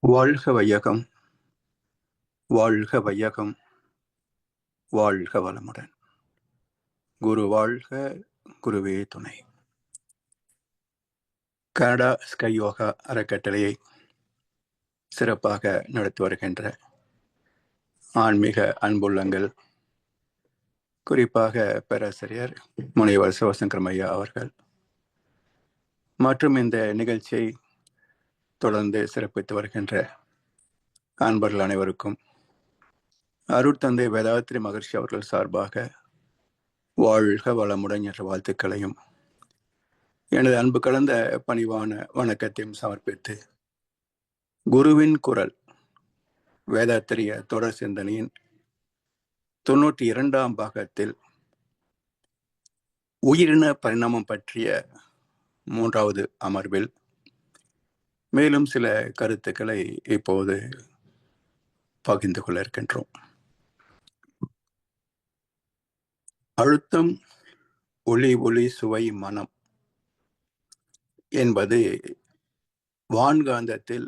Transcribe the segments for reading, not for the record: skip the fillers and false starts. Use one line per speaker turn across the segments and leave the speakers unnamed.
வாழ்க வையகம், வாழ்க வையகம், வாழ்க வளமுடன். குரு வாழ்க, குருவே துணை. கனடா ஸ்கை யோகா அறக்கட்டளையை சிறப்பாக நடத்தி வருகின்ற ஆன்மீக அன்புள்ளங்கள், குறிப்பாக பேராசிரியர் முனைவர் சிவசங்கரம் ஐயா அவர்கள் மற்றும் இந்த நிகழ்ச்சியை தொடர்ந்து சிறப்பித்து வருகின்ற அன்பர்கள் அனைவருக்கும் அருட்தந்தை வேதாத்ரி மகர்ஷி அவர்கள் சார்பாக வாழ்க வளமுடன் என்ற வாழ்த்துக்களையும் எனது அன்பு கலந்த பணிவான வணக்கத்தையும் சமர்ப்பித்து, குருவின் குரல் வேதாத்திரிய தொடர் சிந்தனையின் 92ஆம் பாகத்தில் உயிரின பரிணாமம் பற்றிய 3வது அமர்வில் மேலும் சில கருத்துக்களை இப்போது பகிர்ந்து கொள்ள இருக்கின்றோம். அழுத்தம், ஒளி, ஒளி, சுவை, மனம் என்பது வான்காந்தத்தில்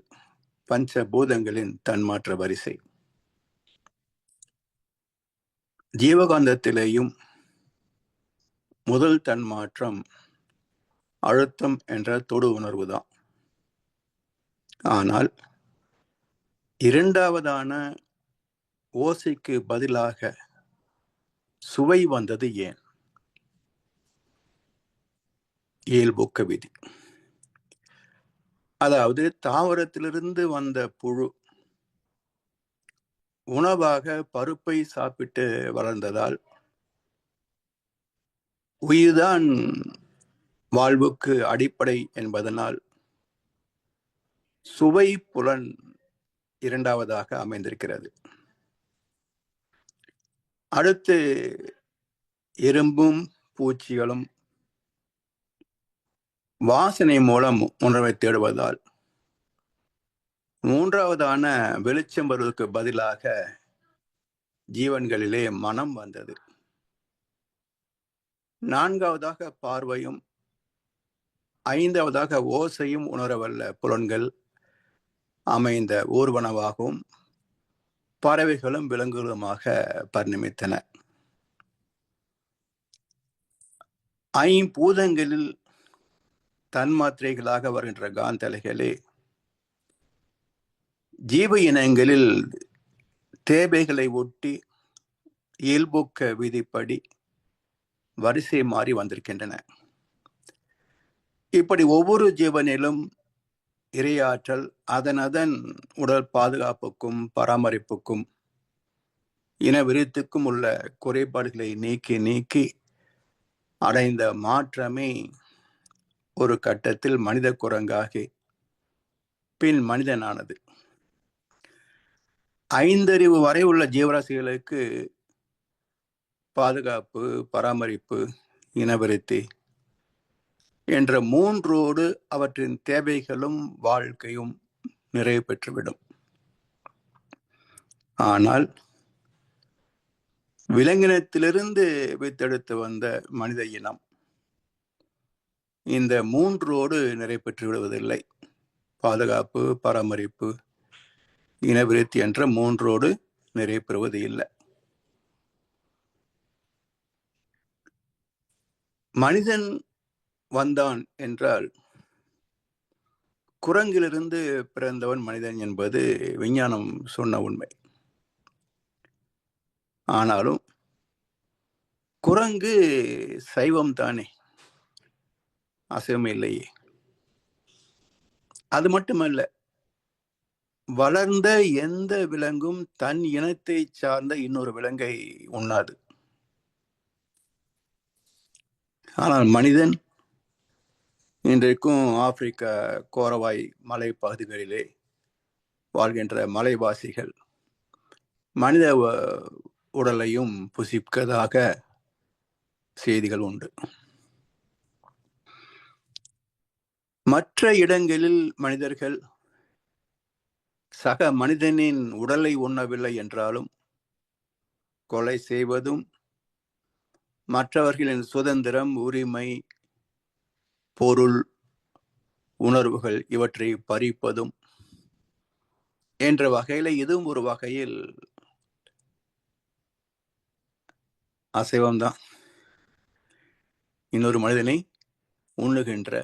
பஞ்சபூதங்களின் தன்மாற்ற வரிசை. ஜீவகாந்தத்திலேயும் முதல் தன்மாற்றம் அழுத்தம் என்ற தொடு உணர்வு தான். ஆனால் இரண்டாவதான ஓசைக்கு பதிலாக சுவை வந்தது ஏன்? இயல்பூக்க விதி. அதாவது தாவரத்திலிருந்து வந்த புழு உணவாக பருப்பை சாப்பிட்டு வளர்ந்ததால் உயிர்தான் வாழ்வுக்கு அடிப்படை என்பதனால் சுவை புலன் இரண்டாவதாக அமைந்திருக்கிறது. அடுத்து எறும்பும் பூச்சிகளும் வாசனை மூலம் உணர்வை தேடுவதால் மூன்றாவதான வெளிச்சம் வருவதற்கு பதிலாக ஜீவன்களிலே மனம் வந்தது. நான்காவதாக பார்வையும், ஐந்தாவதாக ஓசையும் உணரவல்ல புலன்கள் அமைந்த ஊர்வனவாகவும் பறவைகளும் விலங்குகளுமாக பரிணமித்தன. ஐம்பூதங்களில் தன்மாத்திரைகளாக வருகின்ற காந்தலைகளே ஜீவ இனங்களில் தேவைகளை ஒட்டி இயல்பூக்க விதிப்படி வரிசை மாறி வந்திருக்கின்றன. இப்படி ஒவ்வொரு ஜீவனிலும் இறையாற்றல் அதன் உடல் பாதுகாப்புக்கும் பராமரிப்புக்கும் இனவிருத்திக்கும் உள்ள குறைபாடுகளை நீக்கி அடைந்த மாற்றமே ஒரு கட்டத்தில் மனித குரங்காகி பின் மனிதனானது. ஐந்தறிவு வரை உள்ள ஜீவராசிகளுக்கு பாதுகாப்பு, பராமரிப்பு, இனவிருத்தி என்ற மூன்றோடு அவற்றின் தேவைகளும் வாழ்க்கையும் நிறைவு பெற்றுவிடும். ஆனால் விலங்கினத்திலிருந்து வித்தெடுத்து வந்த மனித இனம் இந்த மூன்றோடு நிறைவு பெற்று விடுவதில்லை. பாதுகாப்பு, பராமரிப்பு, இனவிருத்தி என்ற மூன்றோடு நிறைவு பெறுவது இல்லை. மனிதன் வந்தான் என்றால் குரங்கிலிருந்து பிறந்தவன் மனிதன் என்பது விஞ்ஞானம் சொன்ன உண்மை. ஆனாலும் குரங்கு சைவம் தானே, அசைவம் இல்லையே. அது மட்டுமல்ல, வளர்ந்த எந்த விலங்கும் தன் இனத்தை சார்ந்த இன்னொரு விலங்கை உண்ணாது. ஆனால் மனிதன் இன்றைக்கும் ஆப்பிரிக்க கோரவாய் மலை பகுதிகளிலே வாழ்கின்ற மலைவாசிகள் மனித உடலையும் புசிப்பதாக செய்திகள் உண்டு. மற்ற இடங்களில் மனிதர்கள் சக மனிதனின் உடலை உண்ணவில்லை என்றாலும் கொலை செய்வதும், மற்றவர்களின் சுதந்திரம், உரிமை, பொருள், உணர்வுகள் இவற்றை பறிப்பதும், என்ற வகையில இதுவும் ஒரு வகையில் அசைவம்தான். இன்னொரு மனிதனை உண்ணுகின்ற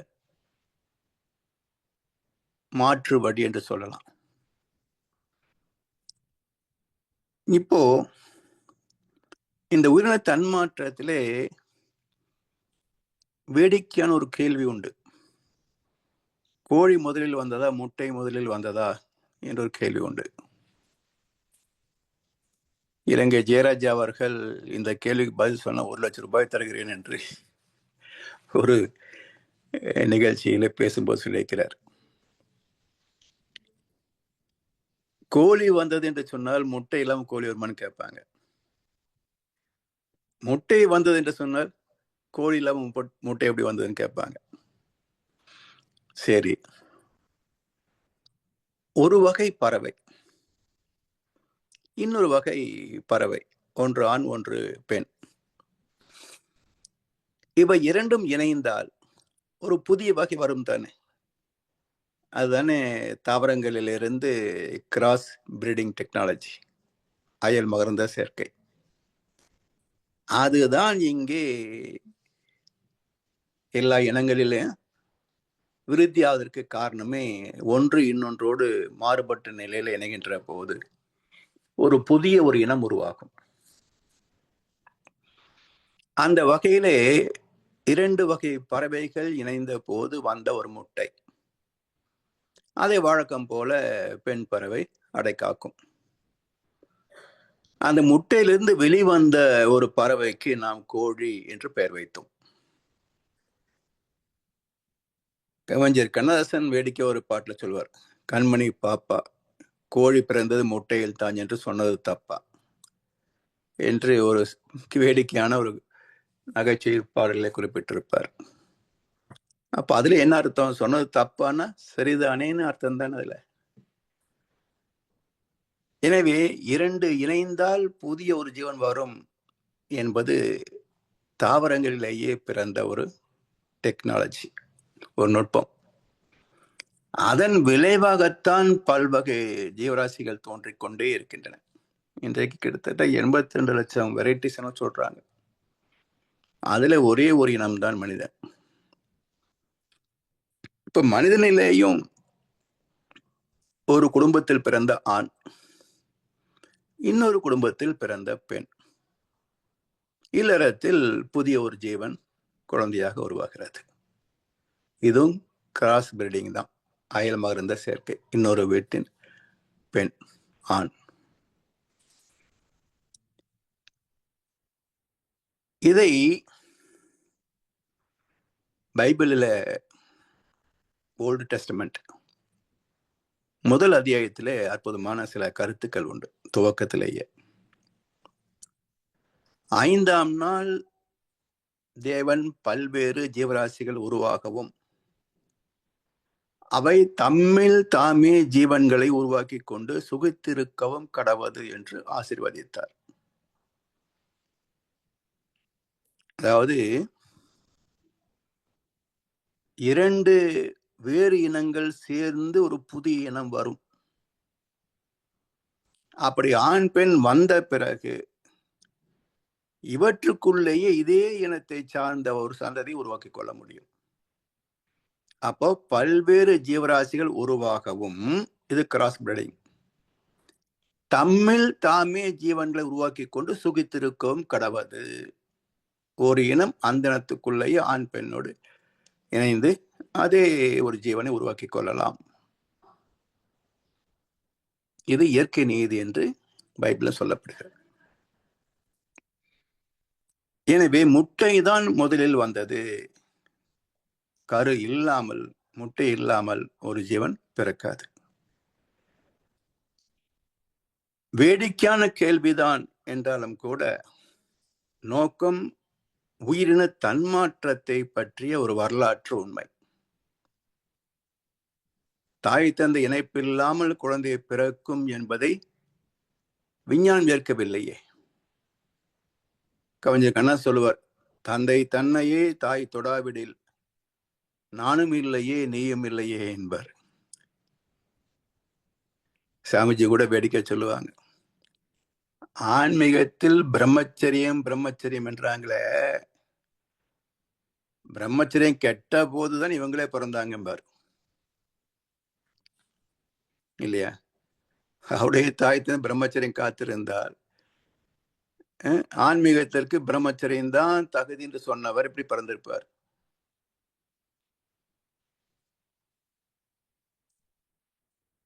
மாற்று வழி என்று சொல்லலாம். இப்போ இந்த உயிரின தன்மாற்றத்திலே வேடிக்கையான ஒரு கேள்வி உண்டு. கோழி முதலில் வந்ததா, முட்டை முதலில் வந்ததா என்ற ஒரு கேள்வி உண்டு. இலங்கை ஜெயராஜா அவர்கள் இந்த கேள்விக்கு பதில் சொன்ன 1 லட்சம் ரூபாய் தருகிறேன் என்று ஒரு நிகழ்ச்சியில பேசும்போது சொல்லியிருக்கிறார். கோழி வந்தது என்று சொன்னால் முட்டை இல்லாம கோழி வருமான்னு கேட்பாங்க. முட்டை வந்தது என்று சொன்னால் கோழி இல்லாம முட்டை எப்படி வந்ததுன்னு கேட்பாங்க. சரி, ஒரு வகை பறவை, இன்னொரு வகை பறவை, ஒன்று ஆண் ஒன்று பெண். இவை இரண்டும் இணைந்தால் ஒரு புதிய வகை வரும் தானே. அதுதானே தாவரங்களிலிருந்து கிராஸ் பிரீடிங் டெக்னாலஜி, அயல் மகர்ந்த சேர்க்கை. அதுதான் இங்கே எல்லா இனங்களிலும் விருத்தியாவதற்கு காரணமே ஒன்று இன்னொன்றோடு மாறுபட்ட நிலையில இணைகின்ற போது ஒரு புதிய ஒரு இனம் உருவாகும். அந்த வகையிலே 2 வகை பறவைகள் இணைந்த போது வந்த ஒரு முட்டை. அதை வழக்கம் போல பெண் பறவை அடை காக்கும். அந்த முட்டையிலிருந்து வெளிவந்த ஒரு பறவைக்கு நாம் கோழி என்று பெயர் வைத்தோம். கவிஞர் கண்ணதாசன் வேடிக்கை ஒரு பாட்டுல சொல்வார், கண்மணி பாப்பா, கோழி பிறந்தது முட்டையில் தான் என்று சொன்னது தப்பா என்று ஒரு வேடிக்கையான ஒரு நகைச்சுவை பாடலை குறிப்பிட்டிருப்பார். அப்ப அதுல என்ன அர்த்தம்? சொன்னது தப்பானா சரிதானேன்னு அர்த்தம் தானே அதுல. எனவே 2 இணைந்தால் புதிய ஒரு ஜீவன் வரும் என்பது தாவரங்களிலேயே பிறந்த ஒரு டெக்னாலஜி, ஒரு நுட்பம். அதன் விளைவாகத்தான் பல்வகை ஜீவராசிகள் தோன்றிக் கொண்டே இருக்கின்றன. இன்றைக்கு கிட்டத்தட்ட 82 லட்சம் வெரைட்டிஸ் சொல்றாங்க. அதுல ஒரே ஒரு இனம்தான் மனிதன். இப்ப மனிதனிலேயும் ஒரு குடும்பத்தில் பிறந்த ஆண், இன்னொரு குடும்பத்தில் பிறந்த பெண், இல்லறத்தில் புதிய ஒரு ஜீவன் குழந்தையாக உருவாகிறது. இதுவும் கிராஸ் பிரீடிங் தான், அயல் மகர்ந்த சேர்க்கை. இன்னொரு வீட்டின் பெண் ஆண். இதை பைபிளில் ஓல்டு டெஸ்டமெண்ட் முதல் அத்தியாயத்திலே அற்புதமான சில கருத்துக்கள் உண்டு. துவக்கத்திலேயே 5ஆம் நாள் தேவன் பல்வேறு ஜீவராசிகள் உருவாகவும் அவை தம்மில் தாமே ஜீவன்களை உருவாக்கி கொண்டு சுகித்திருக்கவும் கடவது என்று ஆசீர்வதித்தார். அதாவது 2 வேறு இனங்கள் சேர்ந்து ஒரு புதிய இனம் வரும். அப்படி ஆண் பெண் வந்த பிறகு இவற்றுக்குள்ளேயே இதே இனத்தை சார்ந்த ஒரு சந்ததி உருவாக்கி கொள்ள முடியும். அப்போ பல்வேறு ஜீவராசிகள் உருவாகவும், இது கிராஸ் பிரீடிங், தம்மில் தாமே ஜீவன்களை உருவாக்கி கொண்டு சுகித்திருக்கவும் கடவது. ஒரு இனம் அந்த இனத்துக்குள்ளேயே ஆண் பெண்ணோடு இணைந்து அதே ஒரு ஜீவனை உருவாக்கி கொள்ளலாம். இது இயற்கை நீதி என்று பைபிள்ல சொல்லப்படுகிறது. எனவே முட்டை தான் முதலில் வந்தது. கரு இல்லாமல், முட்டை இல்லாமல் ஒரு ஜீவன் பிறக்காது. வேடிக்கையான கேள்விதான் என்றாலும் கூட நோக்கம் உயிரின தன்மாற்றத்தை பற்றிய ஒரு வரலாற்று உண்மை. தாய் தந்தை இணைப்பில்லாமல் குழந்தை பிறக்கும் என்பதை விஞ்ஞானம் ஏற்கவில்லையே. கவிஞர் கண்ணா சொல்லுவார், தந்தை தன்னையே தாய் தொடாவிடில் நானும் இல்லையே நீயும் இல்லையே என்பார். சாமிஜி கூட வேடிக்கை சொல்லுவாங்க, ஆன்மீகத்தில் பிரம்மச்சரியம் என்றாங்களே, பிரம்மச்சரியம் கெட்ட போதுதான் இவங்களே பிறந்தாங்க பாரு, இல்லையா? அவருடைய தாய்த்து பிரம்மச்சரியம் காத்திருந்தால் ஆன்மீகத்திற்கு பிரம்மச்சரியம் தான் தகுதி என்று சொன்னவர் இப்படி பிறந்திருப்பார்.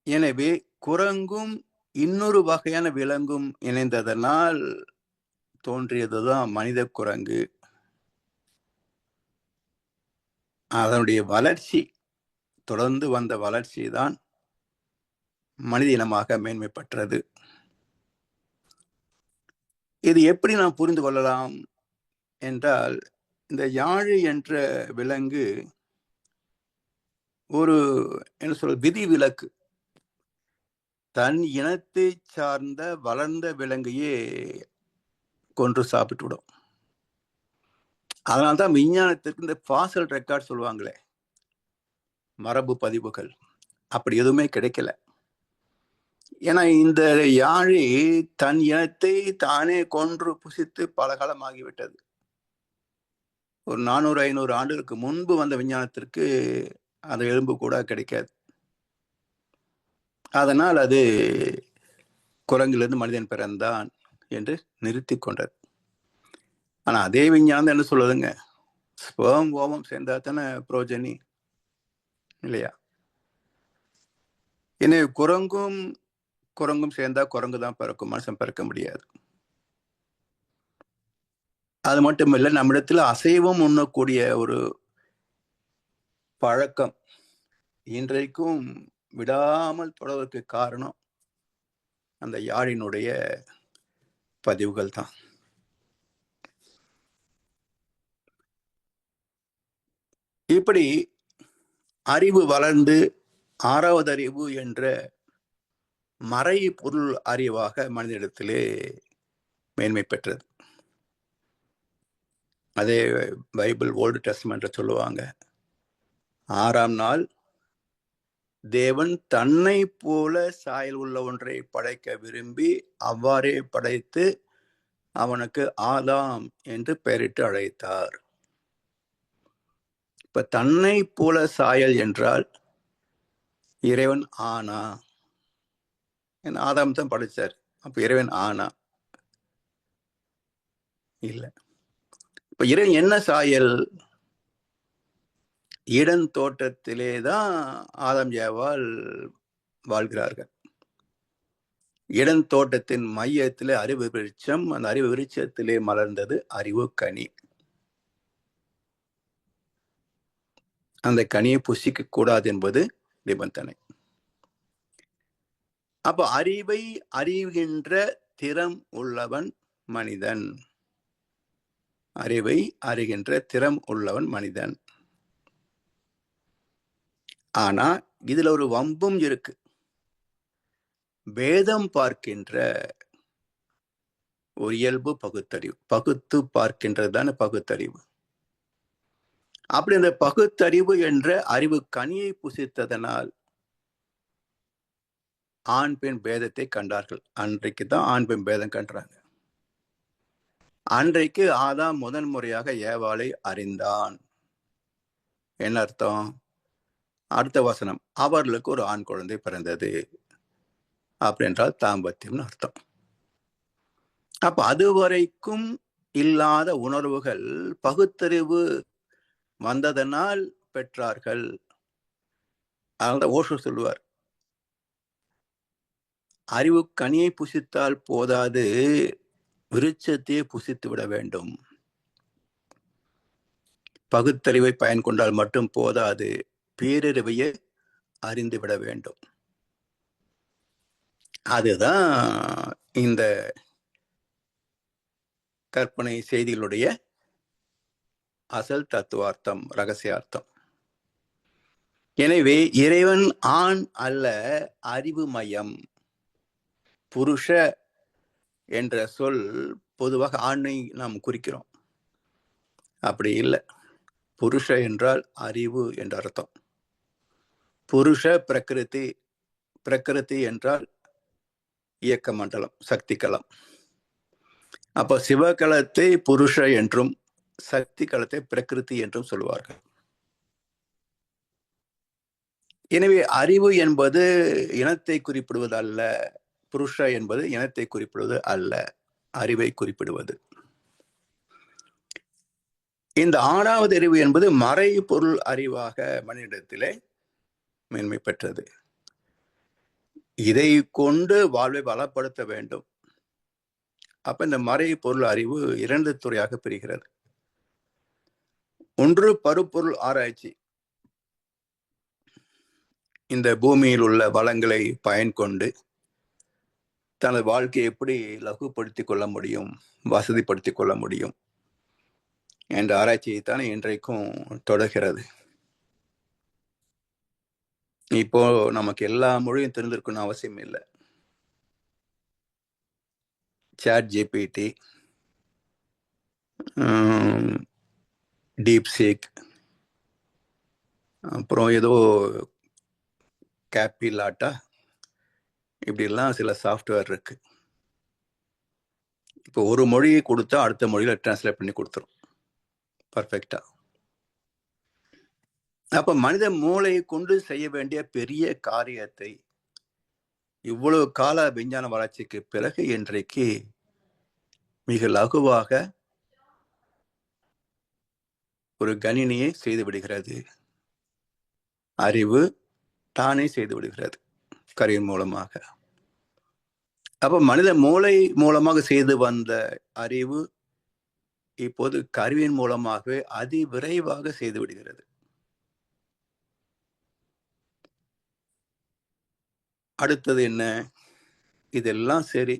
எனவே குரங்கும் இன்னொரு வகையான விலங்கும் இணைந்ததனால் தோன்றியதுதான் மனித குரங்கு. அதனுடைய வளர்ச்சி, தொடர்ந்து வந்த வளர்ச்சி தான் மனித இனமாக மேன்மை பெற்றது. இது எப்படி நாம் புரிந்து கொள்ளலாம் என்றால், இந்த யாழி என்ற விலங்கு ஒரு என்ன சொல்ற விதி விலக்கு. தன் இனத்தை சார்ந்த வளர்ந்த விலங்கையே கொன்று சாப்பிட்டு விடும். அதனால்தான் விஞ்ஞானத்திற்கு இந்த ஃபாசல் ரெக்கார்ட் சொல்லுவாங்களே, மரபு பதிவுகள், அப்படி எதுவுமே கிடைக்கல. ஏன்னா இந்த யாழி தன் இனத்தை தானே கொன்று புசித்து பல காலமாகிவிட்டது. ஒரு 400-500 ஆண்டுகளுக்கு முன்பு வந்த விஞ்ஞானத்திற்கு அந்த எலும்பு கூட கிடைக்காது. அதனால் அது குரங்கிலிருந்து மனிதன் பிறந்தான் என்று நிறுத்தி கொண்டது. ஆனா அதே விஞ்ஞானம் என்ன சொல்லுதுங்க, ஸ்பெர்ம் ஓவம் சேர்ந்தா தானே புரோஜனி, இல்லையா? எனவே குரங்கும் சேர்ந்தா குரங்கு தான் பிறக்கும், மனுஷன் பிறக்க முடியாது. அது மட்டும் இல்லை, நம்மிடத்தில் அசைவம் உண்ணக்கூடிய ஒரு பழக்கம் இன்றைக்கும் விடாமல் தொடர்வதற்கு காரணம் அந்த யாழினுடைய பதிவுகள் தான். இப்படி அறிவு வளர்ந்து 6வது அறிவு என்ற மறை பொருள் அறிவாக மனிதனிடத்திலே மேன்மை பெற்றது. அதே பைபிள் ஓல்டு டெஸ்டமென்ட்ல சொல்லுவாங்க, 6ஆம் நாள் தேவன் தன்னை போல சாயல் உள்ள ஒன்றை படைக்க விரும்பி அவ்வாறே படைத்து அவனுக்கு ஆதாம் என்று பெயரிட்டு அழைத்தார். இப்ப தன்னை போல சாயல் என்றால் இறைவன் ஆனா? ஆதாம் தான் படைச்சார், அப்ப இறைவன் ஆனா? இல்ல. இப்ப இறைவன் என்ன சாயல்? ஈடன் தோட்டத்திலே தான் ஆதாம் ஏவாள் வாழ்கிறார்கள். ஈடன் தோட்டத்தின் மையத்திலே அறிவு விருட்சம், அந்த அறிவு விருட்சத்திலே மலர்ந்தது அறிவு கனி. அந்த கனியை புசிக்க கூடாது என்பது நிபந்தனை. அப்ப அறிவை அறிகின்ற திறம் உள்ளவன் மனிதன். அறிவை அறிகின்ற திறம் உள்ளவன் மனிதன். ஆனா இதுல ஒரு வம்பும் இருக்கு. வேதம் பார்க்கின்ற ஒரு இயல்பு பகுத்தறிவு, பகுத்து பார்க்கின்றது தானே பகுத்தறிவு. அப்படி அந்த பகுத்தறிவு என்ற அறிவு கனியை புசித்ததனால் ஆண் பெண் பேதத்தை கண்டார்கள். அன்றைக்கு தான் ஆண் பெண் பேதம் கண்டாங்க. அன்றைக்கு ஆதாம் முதன் முறையாக ஏவாளை அறிந்தான். என்ன அர்த்தம்? அடுத்த வசனம், அவர்களுக்கு ஒரு ஆண் குழந்தை பிறந்தது அப்படின்றால் தாம்பத்தியம்னு அர்த்தம். அப்ப அதுவரைக்கும் இல்லாத உணர்வுகள் பகுத்தறிவு வந்ததனால் பெற்றார்கள். அதனால ஓஷோ சொல்லுவார், அறிவு கனியை புசித்தால் போதாது, விருட்சத்தையே புசித்து விட வேண்டும். பகுத்தறிவை பயன் கொண்டால் மட்டும் போதாது, பேரறிவையை அறிந்து விட வேண்டும். அதுதான் இந்த கற்பனை செய்திகளுடைய அசல் தத்துவார்த்தம், ரகசியார்த்தம். எனவே இறைவன் ஆண் அல்ல, அறிவு மயம். புருஷ என்ற சொல் பொதுவாக ஆணை நாம் குறிக்கிறோம். அப்படி இல்லை. புருஷ என்றால் அறிவு என்ற அர்த்தம். புருஷ பிரகிருதி, பிரகிருதி என்றால் இயக்க மண்டலம், சக்தி களம். அப்ப சிவகலத்தை புருஷ என்றும் சக்தி களத்தை பிரகிருதி என்றும் சொல்லுவார்கள். எனவே அறிவு என்பது இனத்தை குறிப்பிடுவது அல்ல, புருஷ என்பது இனத்தை குறிப்பிடுவது அல்ல, அறிவை குறிப்பிடுவது. இந்த ஆறாவது அறிவு என்பது மறை பொருள் அறிவாக மனிதனிடத்திலே மேன்மை பெற்றது. இதை கொண்டு வாழ்வை வளப்படுத்த வேண்டும். அப்ப இந்த மறை பொருள் அறிவு 2 துறையாக பிரிகிறது. ஒன்று பருப்பொருள் ஆராய்ச்சி. இந்த பூமியில் உள்ள வளங்களை பயன் கொண்டு தனது வாழ்க்கையை எப்படி லகுப்படுத்திக் கொள்ள முடியும், வசதிப்படுத்திக் கொள்ள முடியும் என்ற ஆராய்ச்சியைத்தான் இன்றைக்கும் தொடர்கிறது. இப்போ நமக்கு எல்லா மொழியும் தெரிஞ்சிருக்கணும் அவசியம் இல்லை. சாட் ஜிபிடி, டீப்சீக், அப்புறம் ஏதோ கேப்பிலாட்டா, இப்படிலாம் சில சாஃப்ட்வேர் இருக்கு. இப்போ ஒரு மொழியை கொடுத்தா அடுத்த மொழியில டிரான்ஸ்லேட் பண்ணி கொடுத்துரும் பர்ஃபெக்டா. அப்ப மனித மூளையை கொண்டு செய்ய வேண்டிய பெரிய காரியத்தை இவ்வளவு கால விஞ்ஞான வளர்ச்சிக்கு பிறகு இன்றைக்கு மிக லகுவாக ஒரு கணினியை செய்து விடுகிறது. அறிவு தானே செய்து விடுகிறது கருவியின் மூலமாக. அப்ப மனித மூளை மூலமாக செய்து வந்த அறிவு இப்போது கருவியின் மூலமாகவே அதிவிரைவாக செய்து விடுகிறது. அடுத்தது என்ன? இதெல்லாம் சரி,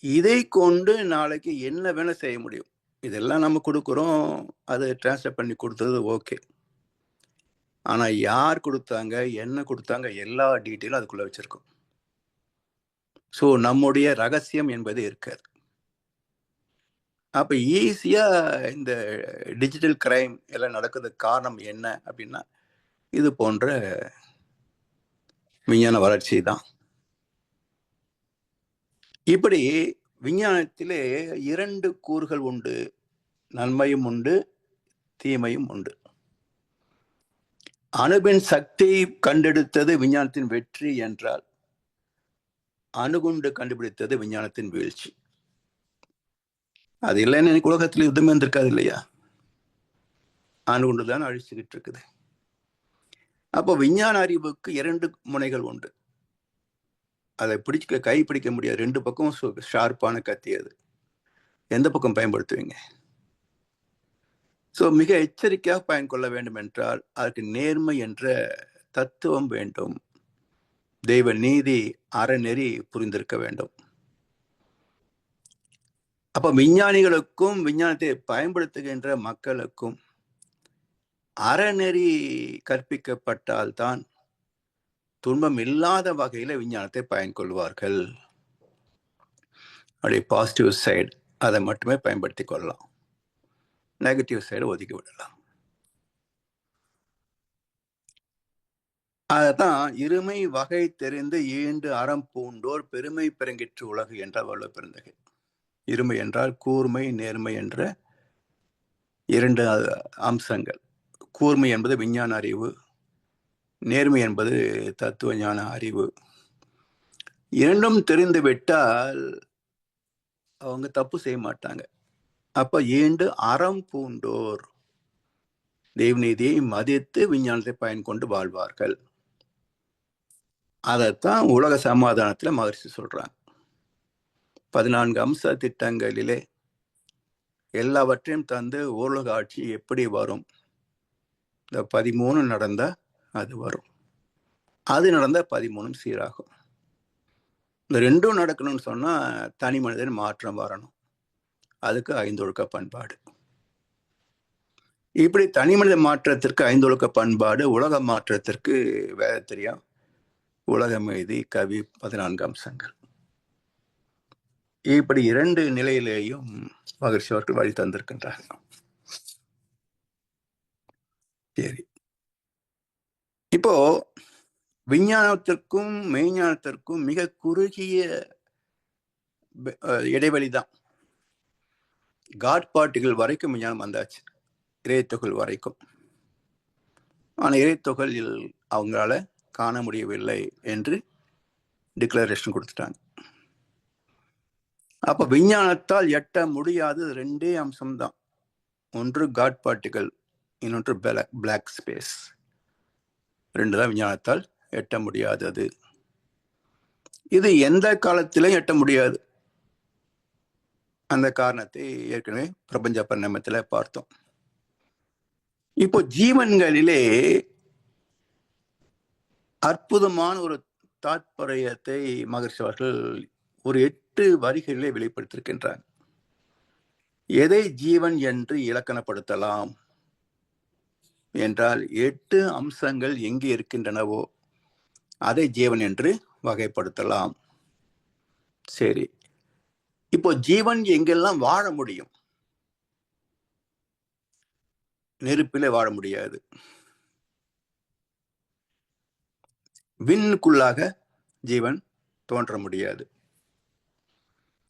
இதை கொண்டு நாளைக்கு என்ன வேணா செய்ய முடியும். இதெல்லாம் நம்ம கொடுக்குறோம், அது டிரான்ஸ்லேட் பண்ணி கொடுத்தது ஓகே. ஆனா யார் கொடுத்தாங்க, என்ன கொடுத்தாங்க, எல்லா டீட்டெயிலும் அதுக்குள்ள வச்சிருக்கோம். ஸோ நம்முடைய ரகசியம் என்பது இருக்காது. அப்ப ஈஸியா இந்த டிஜிட்டல் கிரைம் எல்லாம் நடக்கிறதுக்கு காரணம் என்ன அப்படின்னா இது போன்ற விஞ்ஞான வளர்ச்சி தான். இப்படி விஞ்ஞானத்திலே 2 கூறுகள் உண்டு, நன்மையும் உண்டு, தீமையும் உண்டு. அணுவின் சக்தி கண்டெடுத்தது விஞ்ஞானத்தின் வெற்றி என்றால் அணுகுண்டு கண்டுபிடித்தது விஞ்ஞானத்தின் வீழ்ச்சி. அது இல்லைன்னு எனக்கு உலகத்தில் யுத்தமே இருந்திருக்காது இல்லையா? அணுகுண்டு தான் அழிச்சுக்கிட்டு இருக்குது. அப்போ விஞ்ஞான அறிவுக்கு 2 முனைகள் உண்டு. அதை கை பிடிக்க முடியாது. 2 பக்கம் ஷார்ப்பான கத்தி. அது எந்த பக்கம் பயன்படுத்துவீங்க? ஸோ மிக எச்சரிக்கையாக பயன் கொள்ள வேண்டும் என்றால் அதற்கு நேர்மை என்ற தத்துவம் வேண்டும். தெய்வ நீதி, அறநெறி புரிந்திருக்க வேண்டும். அப்ப விஞ்ஞானிகளுக்கும் விஞ்ஞானத்தை பயன்படுத்துகின்ற மக்களுக்கும் அறநெறி கற்பிக்கப்பட்டால்தான் துன்பம் இல்லாத வகையில விஞ்ஞானத்தை பயன் கொள்வார்கள். அப்படி பாசிட்டிவ் சைடு அதை மட்டுமே பயன்படுத்தி கொள்ளலாம், நெகட்டிவ் சைடு ஒதுக்கி விடலாம். அதான் இருமை வகை தெரிந்து ஈண்டு அறம் பூண்டோர் பெருமை பெருங்கிற்று உலகு என்றால் வள்ளுவ பெருந்தகை. இருமை என்றால் கூர்மை, நேர்மை என்ற 2 அம்சங்கள். கூர்மை என்பது விஞ்ஞான அறிவு, நேர்மை என்பது தத்துவ ஞான அறிவு. 2ம் தெரிந்து விட்டால் அவங்க தப்பு செய்ய மாட்டாங்க. அப்ப ஈண்டு அறம் பூண்டோர் தெய்வநீதியை மதித்து விஞ்ஞானத்தை பயன் கொண்டு வாழ்வார்கள். அதைத்தான் உலக சமாதானத்துல மகரிஷி சொல்றாங்க. 14 அம்ச திட்டங்களிலே எல்லாவற்றையும் தந்து ஊரக ஆட்சி எப்படி வரும்? இந்த 13 நடந்தா அது வரும், அது நடந்தா 13 சீராகும். இந்த 2ம் நடக்கணும்னு சொன்னா தனி மனிதன் மாற்றம் வரணும். அதுக்கு 5 ஒழுக்க பண்பாடு. இப்படி தனி மனித மாற்றத்திற்கு 5 ஒழுக்க பண்பாடு, உலக மாற்றத்திற்கு வேதத்திரியா, உலக அமைதி, கவி, 14 அம்சங்கள். இப்படி 2 நிலையிலேயும் மகரிஷி அவர்கள் வழி தந்திருக்கின்றார்கள். சரி, இப்போ விஞ்ஞானத்திற்கும் மெய்ஞானத்திற்கும் மிக குறுகிய இடைவெளி தான். காட் பார்ட்டிகள் வரைக்கும் விஞ்ஞானம் வந்தாச்சு, இறைத்துகள் வரைக்கும். ஆனால் இறைத்துகளில் அவங்களால காண முடியவில்லை என்று டிக்ளரேஷன் கொடுத்துட்டாங்க. அப்ப விஞ்ஞானத்தால் எட்ட முடியாதது 2 அம்சம்தான். ஒன்று காட் பார்ட்டிகள், இன்னொன்று பிளாக் ஸ்பேஸ். 2 தான் விஞ்ஞானத்தால் எட்ட முடியாதது. இது எந்த காலத்திலும் எட்ட முடியாது. அந்த காரணத்தை ஏற்கனவே பிரபஞ்ச பரிணாமத்தில் பார்த்தோம். இப்போ ஜீவன்களிலே அற்புதமான ஒரு தாத்பரியத்தை மகர்ஷி அவர்கள் ஒரு 8 வரிகளிலே வெளிப்படுத்தியிருக்கின்றார். எதை ஜீவன் என்று இலக்கணப்படுத்தலாம் என்றால் 8 அம்சங்கள் எங்கே இருக்கின்றனவோ அதை ஜீவன் என்று வகைப்படுத்தலாம். சரி, இப்போ ஜீவன் எங்கெல்லாம் வாழ முடியும்? நெருப்பிலே வாழ முடியாது. விண்ணுக்குள்ளாக ஜீவன் தோன்ற முடியாது.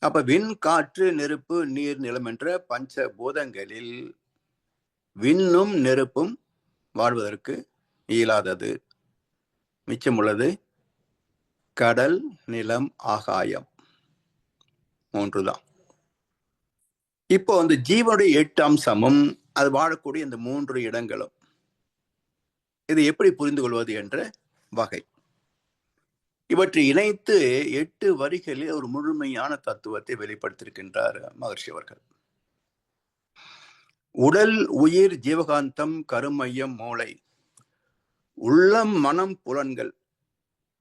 அப்ப விண், காற்று, நெருப்பு, நீர், நிலம் என்ற பஞ்ச பூதங்களில் விண்ணும் நெருப்பும் வாழ்வதற்கு இயலாதது. மிச்சமுள்ளது கடல், நிலம், ஆகாயம், 3 தான். இப்போ அந்த ஜீவனுடைய 8 அம்சமும் அது வாழக்கூடிய இந்த 3 இடங்களும், இது எப்படி புரிந்து கொள்வது என்ற வகை. இவற்றை இணைத்து 8 வரிகளில் ஒரு முழுமையான தத்துவத்தை வெளிப்படுத்தியிருக்கின்றார் மகர்ஷி அவர்கள். உடல், உயிர், ஜீவகாந்தம், கருமையம், மூளை, உள்ளம், மனம், புலன்கள்,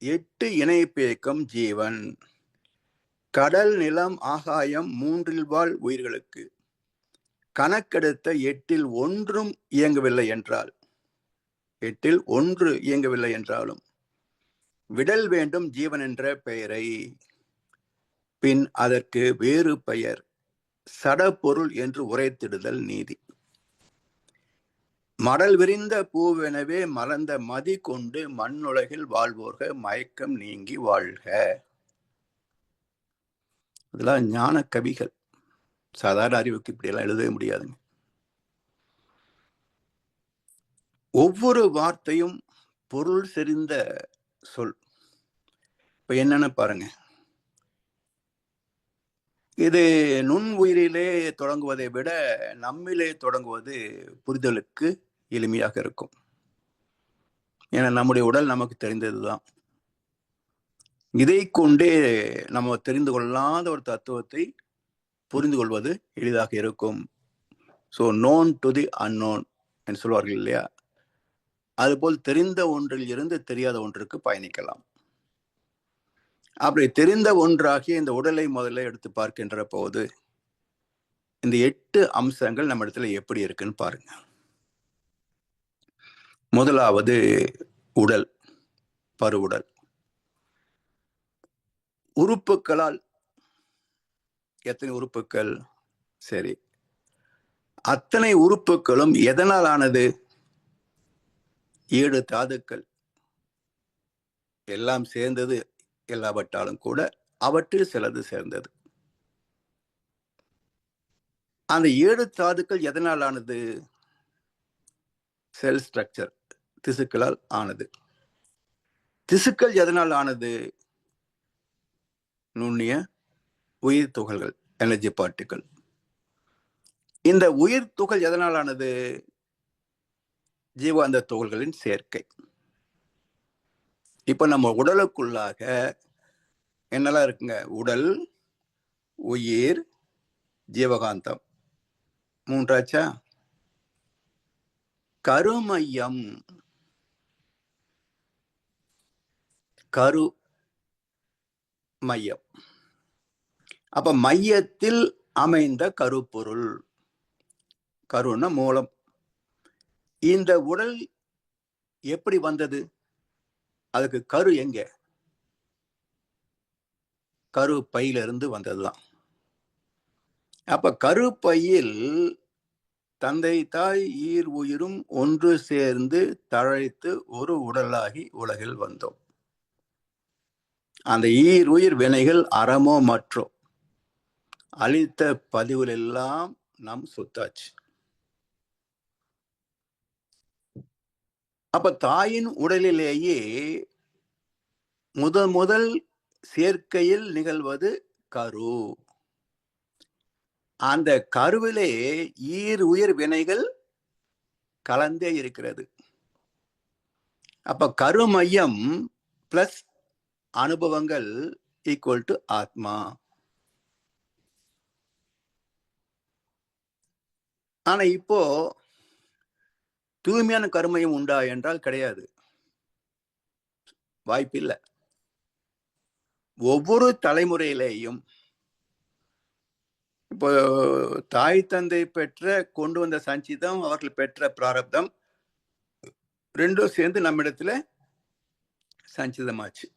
8 இணைப்பியக்கம் ஜீவன். கடல், நிலம், ஆகாயம் 3 வாழ் உயிர்களுக்கு கணக்கெடுத்த 8 ஒன்றும் இயங்கவில்லை என்றால், 8 1 இயங்கவில்லை என்றாலும் விடல் வேண்டும் ஜீவன் என்ற பெயரை. பின் அதற்கு வேறு பெயர் சடப்பொருள் என்று உரைத்திடுதல் நீதி. மடல் விரிந்த பூவெனவே மறந்த மதி கொண்டு மண்ணுலகில் வாழ்வோர்க மயக்கம் நீங்கி வாழ்க. இதெல்லாம் ஞான கவிகள். சாதாரண அறிவுக்கு இப்படியெல்லாம் எழுதவே முடியாதுங்க. ஒவ்வொரு வார்த்தையும் பொருள் செறிந்த சொல். இப்ப என்னன்னு பாருங்க. இது நுண் உயிரிலே தொடங்குவதை விட நம்மிலே தொடங்குவது புரிதலுக்கு எளிமையாக இருக்கும். ஏன்னா நம்முடைய உடல் நமக்கு தெரிந்ததுதான். இதை கொண்டே நம்ம தெரிந்து கொள்ளாத ஒரு தத்துவத்தை புரிந்து கொள்வது எளிதாக இருக்கும். So known to the unknown என்று சொல்வார்கள் இல்லையா? அதுபோல் தெரிந்த ஒன்றில் இருந்து தெரியாத ஒன்றுக்கு பயணிக்கலாம். அப்படி தெரிந்த ஒன்றாகிய இந்த உடலை முதல்ல எடுத்து பார்க்கின்ற போது இந்த 8 அம்சங்கள் நம்ம இடத்துல எப்படி இருக்குன்னு பாருங்க. முதலாவது உடல், பருவுடல். உறுப்புகளால் எத்தனை உறுப்புகள்? சரி, அத்தனை உறுப்புகளும் எதனால் ஆனது? 7 தாதுக்கள். எல்லாம் சேர்ந்தது எல்லாவற்றாலும் கூட அவற்றில் சிலது சேர்ந்தது. அந்த 7 தாதுக்கள் எதனால் ஆனது? செல் ஸ்ட்ரக்சர், திசுக்களால் ஆனது. திசுக்கள் எதனால் ஆனது? நுண்ணிய உயிர் துகள்கள், எனர்ஜி பார்ட்டிகள். இந்த உயிர் துகள் எதனால் ஆனது? ஜீவாந்த துகள்களின் சேர்க்கை. இப்ப நம்ம உடலுக்குள்ளாக என்னெல்லாம் இருக்குங்க? உடல், உயிர், ஜீவகாந்தம், 3 ஆச்சா? கருமையம், கரு மையம். அப்ப மையத்தில் அமைந்த கருப்பொருள். கருன்னா மூலம். இந்த உடல் எப்படி வந்தது? அதுக்கு கரு எங்க? கரு பையிலிருந்து வந்ததுதான். அப்ப கருப்பையில் தந்தை தாய் ஈர் உயிரும் ஒன்று சேர்ந்து தழைத்து ஒரு உடலாகி உலகில் வந்தோம். அந்த ஈருயிர் வினைகள் அறமோ மற்றோ அளித்த பதிவுகள் எல்லாம் நம் சொத்தாச்சு. அப்ப தாயின் உடலிலேயே முதல் சேர்க்கையில் நிகழ்வது கரு. அந்த கருவிலே ஈருயிர் வினைகள் கலந்தே இருக்கிறது. அப்ப கரு மையம் பிளஸ் அனுபவங்கள் ஈக்குவல் டு ஆத்மா. ஆனா இப்போ தூய்மையான கருமையம் உண்டா என்றால் கிடையாது, வாய்ப்பில்லை. ஒவ்வொரு தலைமுறையிலேயும் இப்போ தாய் தந்தை பெற்ற கொண்டு வந்த சஞ்சிதம், அவர்கள் பெற்ற பிராரப்தம் ரெண்டும் சேர்ந்து நம்மிடத்துல சஞ்சிதமாச்சு.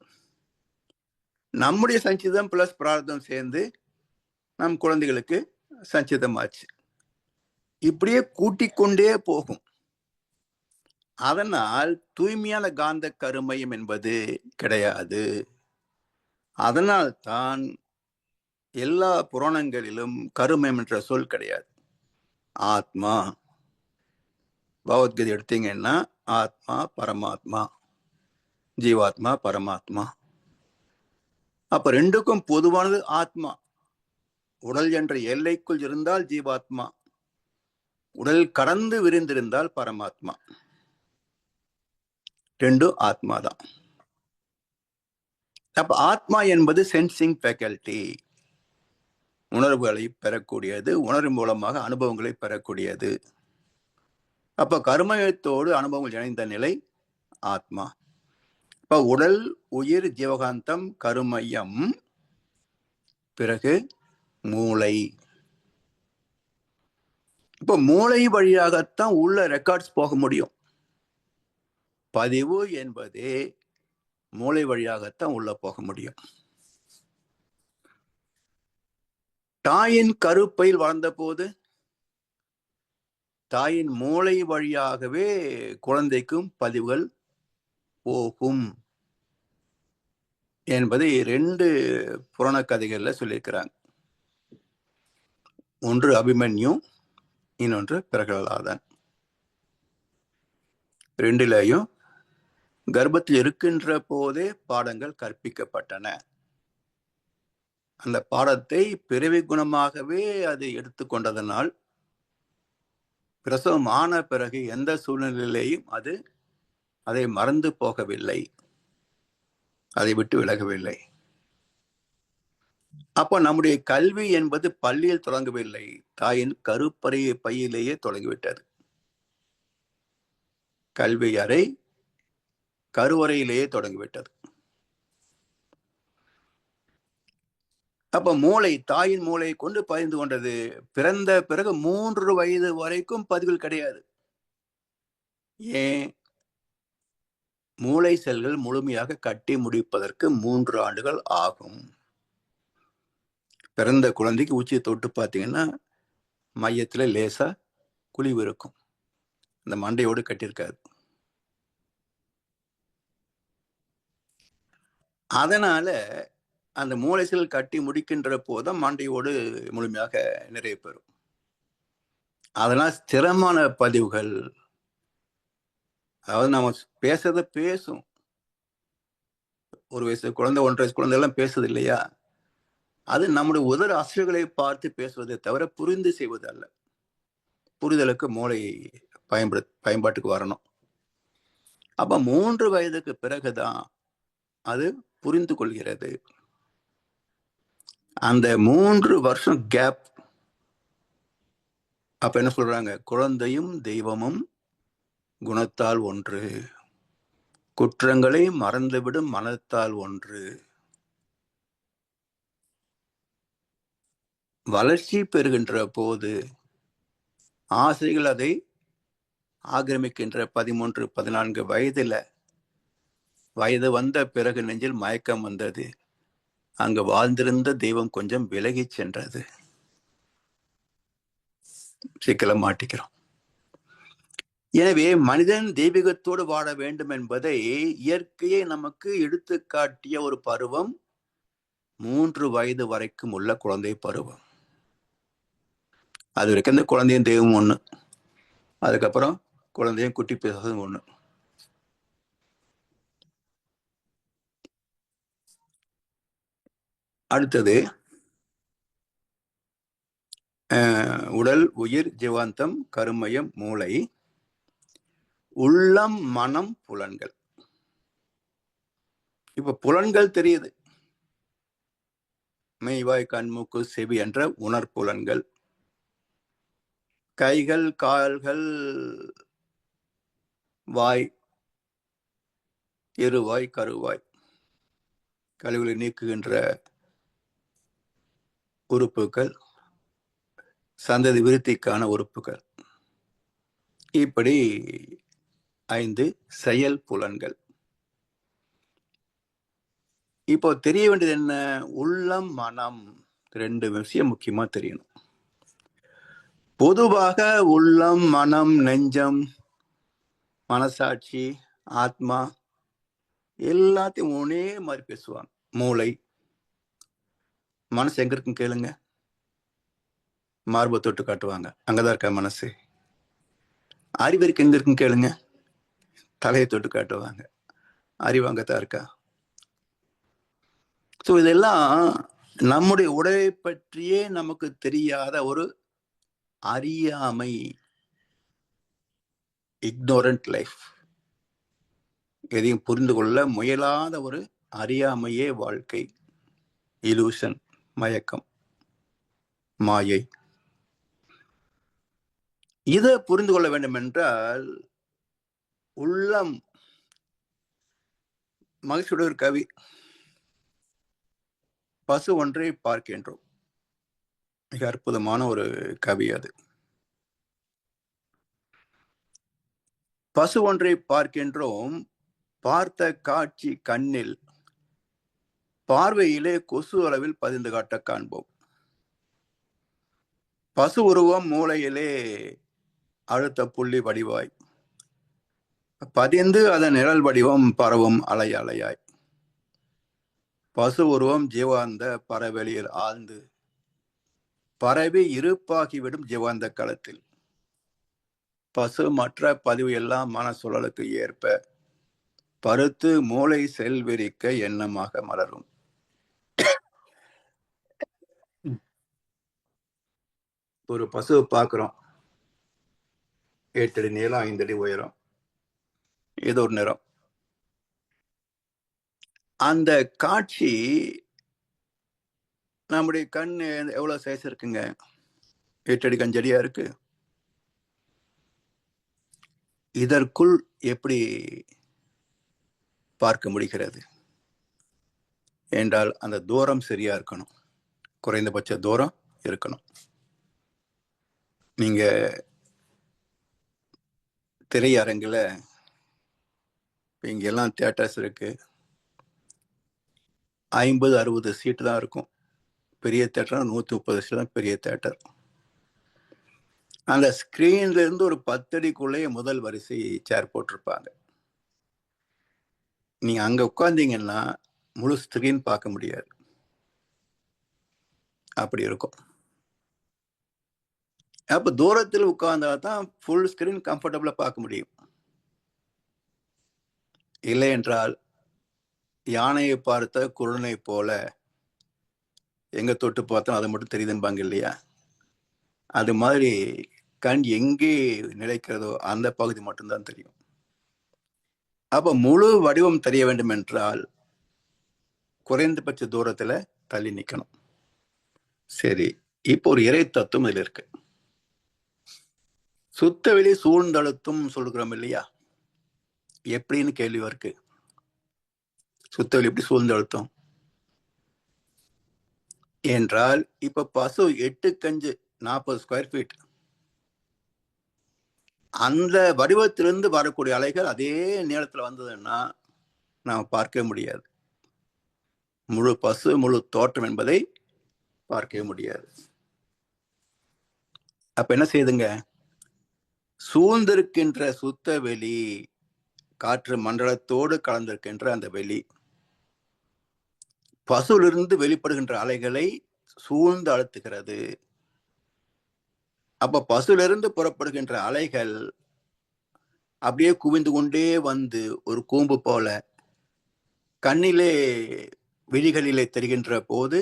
நம்முடைய சஞ்சிதம் பிளஸ் பிராரப்தம் சேர்ந்து நம் குழந்தைகளுக்கு சஞ்சிதமாச்சு. இப்படியே கூட்டிக் கொண்டே போகும். அதனால் தூய்மையான காந்த கருமையம் என்பது கிடையாது. அதனால் தான் எல்லா புராணங்களிலும் கருமையம் என்ற சொல் கிடையாது. ஆத்மா, பகவத்கீதை எடுத்தீங்கன்னா ஆத்மா பரமாத்மா, ஜீவாத்மா பரமாத்மா. அப்ப ரெண்டுக்கும் பொதுவானது ஆத்மா. உடல் என்ற எல்லைக்குள் இருந்தால் ஜீவாத்மா, உடல் கடந்து விரிந்திருந்தால் பரமாத்மா. ரெண்டும் ஆத்மா தான். அப்ப ஆத்மா என்பது சென்சிங் ஃபேக்கல்டி, உணர்வுகளை பெறக்கூடியது, உணர்வு மூலமாக அனுபவங்களை பெறக்கூடியது. அப்ப கர்மயத்தோடு அனுபவங்கள் இணைந்த நிலை ஆத்மா. இப்ப உடல், உயிர், ஜீவகாந்தம், கருமையம், பிறகு மூளை. இப்ப மூளை வழியாகத்தான் உள்ள ரெக்கார்ட்ஸ் போக முடியும். பதிவு என்பதே மூளை வழியாகத்தான் உள்ள போக முடியும். தாயின் கருப்பையில் வளர்ந்த போது தாயின் மூளை வழியாகவே குழந்தைக்கும் பதிவுகள் போகும் என்பதை 2 புராண கதைகள்ல சொல்லியிருக்கிறாங்க. ஒன்று அபிமன்யு, இன்னொன்று பிரகலாதன். 2லையும் கர்ப்பத்தில் இருக்கின்ற போதே பாடங்கள் கற்பிக்கப்பட்டன. அந்த பாடத்தை பிறவி குணமாகவே அது எடுத்துக்கொண்டதனால் பிரசவம் ஆன பிறகு எந்த சூழ்நிலையிலையும் அதை மறந்து போகவில்லை, அதை விட்டு விலகவில்லை. அப்போ நம்முடைய கல்வி என்பது பள்ளியில் தொடங்கவில்லை, தாயின் கருப்பறை பையிலேயே தொடங்கிவிட்டது. கல்வி அறை கருவறையிலேயே தொடங்கிவிட்டது. அப்ப மூளை, தாயின் மூளையை கொண்டு பதிந்து கொண்டது. பிறந்த பிறகு 3 வயது வரைக்கும் பதிவுகள் கிடையாது. ஏன்? மூளை செல்கள் முழுமையாக கட்டி முடிப்பதற்கு 3 ஆண்டுகள் ஆகும். பிறந்த குழந்தைக்கு உச்சியை தொட்டு பார்த்தீங்கன்னா மையத்துல லேசா குழிவு இருக்கும், அந்த மண்டையோடு கட்டியிருக்காது. அதனால அந்த மூளை செல் கட்டி முடிக்கின்ற போதும் மண்டையோடு முழுமையாக நிறைவு பெறும். அதெல்லாம் ஸ்திரமான பதிவுகள். அதாவது நம்ம பேசுறத பேசும். 1 வயசு குழந்தை, 1.5 வயசு குழந்தை எல்லாம் பேசுது இல்லையா? அது நம்முடைய உதர அசைவுகளை பார்த்து பேசுவதை தவிர புரிந்து செய்வது அல்ல. புரிதலுக்கு மூளை பயன்பாட்டுக்கு வரணும். அப்ப 3 வயதுக்கு பிறகுதான் அது புரிந்து கொள்கிறது. அந்த 3 வருஷம் கேப். அப்ப என்ன சொல்றாங்க? குழந்தையும் தெய்வமும் குணத்தால் ஒன்று, குற்றங்களை மறந்துவிடும் மனத்தால் ஒன்று. வளர்ச்சி பெறுகின்ற போது ஆசைகள் அதை ஆக்கிரமிக்கின்ற 13, 14 வயது வந்த பிறகு நெஞ்சில் மயக்கம் வந்தது. அங்கு வாழ்ந்திருந்த தெய்வம் கொஞ்சம் விலகி சென்றது. சிக்கல மாட்டிக்கிறோம். எனவே மனிதன் தெய்வீகத்தோடு வாழ வேண்டும் என்பதை இயற்கையை நமக்கு எடுத்து காட்டிய ஒரு பருவம் 3 வயது வரைக்கும் உள்ள குழந்தை பருவம். அது வரைக்கும் இந்த குழந்தையும் தெய்வம் ஒண்ணு. அதுக்கப்புறம் குழந்தையும் குட்டி பிசாசும் ஒண்ணு. அடுத்தது உடல், உயிர், ஜீவாந்தம், கருமையம், மூளை, உள்ளம், மனம், புலன்கள். இப்ப புலன்கள் தெரியுது. மெய்வாய், கண், மூக்கு, செவி என்ற உணர்புலன்கள். கைகள், கால்கள், வாய், இருவாய், கருவாய், கழிவுகளை நீக்குகின்ற உறுப்புகள், சந்ததி விருத்திக்கான உறுப்புகள். இப்படி 5 செயல் புலன்கள். இப்போ தெரிய வேண்டியது என்ன? உள்ளம், மனம், 2 விஷயம் முக்கியமா தெரியணும். பொதுவாக உள்ளம், மனம், நெஞ்சம், மனசாட்சி, ஆத்மா எல்லாத்தையும் ஒரே மாதிரி பேசுவாங்க. மூளை, மனசு எங்க இருக்குன்னு கேளுங்க, மார்பை தொட்டு காட்டுவாங்க, அங்கதான் இருக்கா மனசு. அறிவிற்கு எங்க இருக்குன்னு கேளுங்க, தலையை தொட்டு காட்டுவாங்க, அறிவு அங்கதான் இருக்கா. ஸோ இதெல்லாம் நம்முடைய உடலை பற்றியே நமக்கு தெரியாத ஒரு அறியாமை, இக்னோரண்ட் லைஃப். எதையும் புரிந்து கொள்ள முயலாத ஒரு அறியாமையே வாழ்க்கை. இலூஷன், மயக்கம், மாயை. இதை புரிந்து கொள்ள வேண்டும் என்றால் உள்ளம். மகிழ்ச்சியோட ஒரு கவி, பசு ஒன்றை பார்க்கின்றோம். மிக அற்புதமான ஒரு கவி அது. பசு ஒன்றை பார்க்கின்றோம், பார்த்த காட்சி கண்ணில், பார்வையிலே கொசு அளவில் பதிந்து காட்ட காண்போம். பசு உருவம் மூளையிலே அழுத்த புள்ளி வடிவாய் பதிந்து அதன் நிழல் வடிவம் பரவும் அலை அலையாய். பசு உருவம் ஜீவாந்த பரவெளியில் ஆழ்ந்து பரவி இருப்பாகிவிடும் ஜீவாந்த களத்தில். பசு மற்ற பதிவு எல்லாம் மன சுழலுக்கு ஏற்ப பருத்து மூளை செல்விரிக்க எண்ணமாக மலரும். ஒரு பசுவை பார்க்கிறோம், 8 அடி நீளம், 5 அடி உயரம், ஏதோ ஒரு நிறம். அந்த காட்சி நம்முடைய கண் எவ்வளவு சைஸ் இருக்குங்க? 8 அடி 5 அடியா இருக்கு. இதற்குள் எப்படி பார்க்க முடிகிறது என்றால் அந்த தூரம் சரியா இருக்கணும், குறைந்தபட்ச தூரம் இருக்கணும். நீங்க திரையரங்குல இங்கெல்லாம் தியேட்டர்ஸ் இருக்கு, 50-60 சீட்டு தான் இருக்கும். பெரிய தியேட்டர் 130 சீட்டு தான் பெரிய தியேட்டர். அந்த ஸ்கிரீன்ல இருந்து ஒரு 10 அடிக்குள்ளேயே முதல் வரிசை சேர் போட்டிருப்பாங்க. நீங்க அங்க உட்கார்ந்தீங்கன்னா முழு ஸ்கிரீன் பார்க்க முடியாது, அப்படி இருக்கும். அப்ப தூரத்தில் உட்கார்ந்தா தான் ஃபுல் ஸ்கிரீன் கம்ஃபர்டபுளா பார்க்க முடியும். இல்லை என்றால் யானையை பார்த்த குருடனை போல எங்க தொட்டு பார்த்தோம் அதை மட்டும் தெரியுதுன்பாங்க இல்லையா? அது மாதிரி கண் எங்கே நிலைக்கிறதோ அந்த பகுதி மட்டும்தான் தெரியும். அப்ப முழு வடிவம் தெரிய வேண்டும் என்றால் குறைந்தபட்ச தூரத்துல தள்ளி நிக்கணும். சரி, இப்போ ஒரு இறை தத்துவம் இதுல இருக்கு. சுத்தவெளி சூழ்ந்தழுத்தும் சொல்கிறோம் இல்லையா? எப்படின்னு கேள்வி இருக்கு. சுத்தவெளி எப்படி சூழ்ந்தழுத்தும் என்றால், இப்ப பசு 8x5 40 ஸ்கொயர் ஃபீட், அந்த வடிவத்திலிருந்து வரக்கூடிய அலைகள் அதே நேரத்தில் வந்ததுன்னா நாம் பார்க்க முடியாது. முழு பசு முழு தோற்றம் என்பதை பார்க்கவே முடியாது. அப்ப என்ன செய்யுதுங்க? சூழ்ந்திருக்கின்ற சுத்த வெளி, காற்று மண்டலத்தோடு கலந்திருக்கின்ற அந்த வெளி, பசுவிலிருந்து வெளிப்படுகின்ற அலைகளை சூழ்ந்து அழுத்துகிறது. அப்ப பசுவிலிருந்து புறப்படுகின்ற அலைகள் அப்படியே குவிந்து கொண்டே வந்து ஒரு கூம்பு போல கண்ணிலே விழிகளிலே தெரிகின்ற போது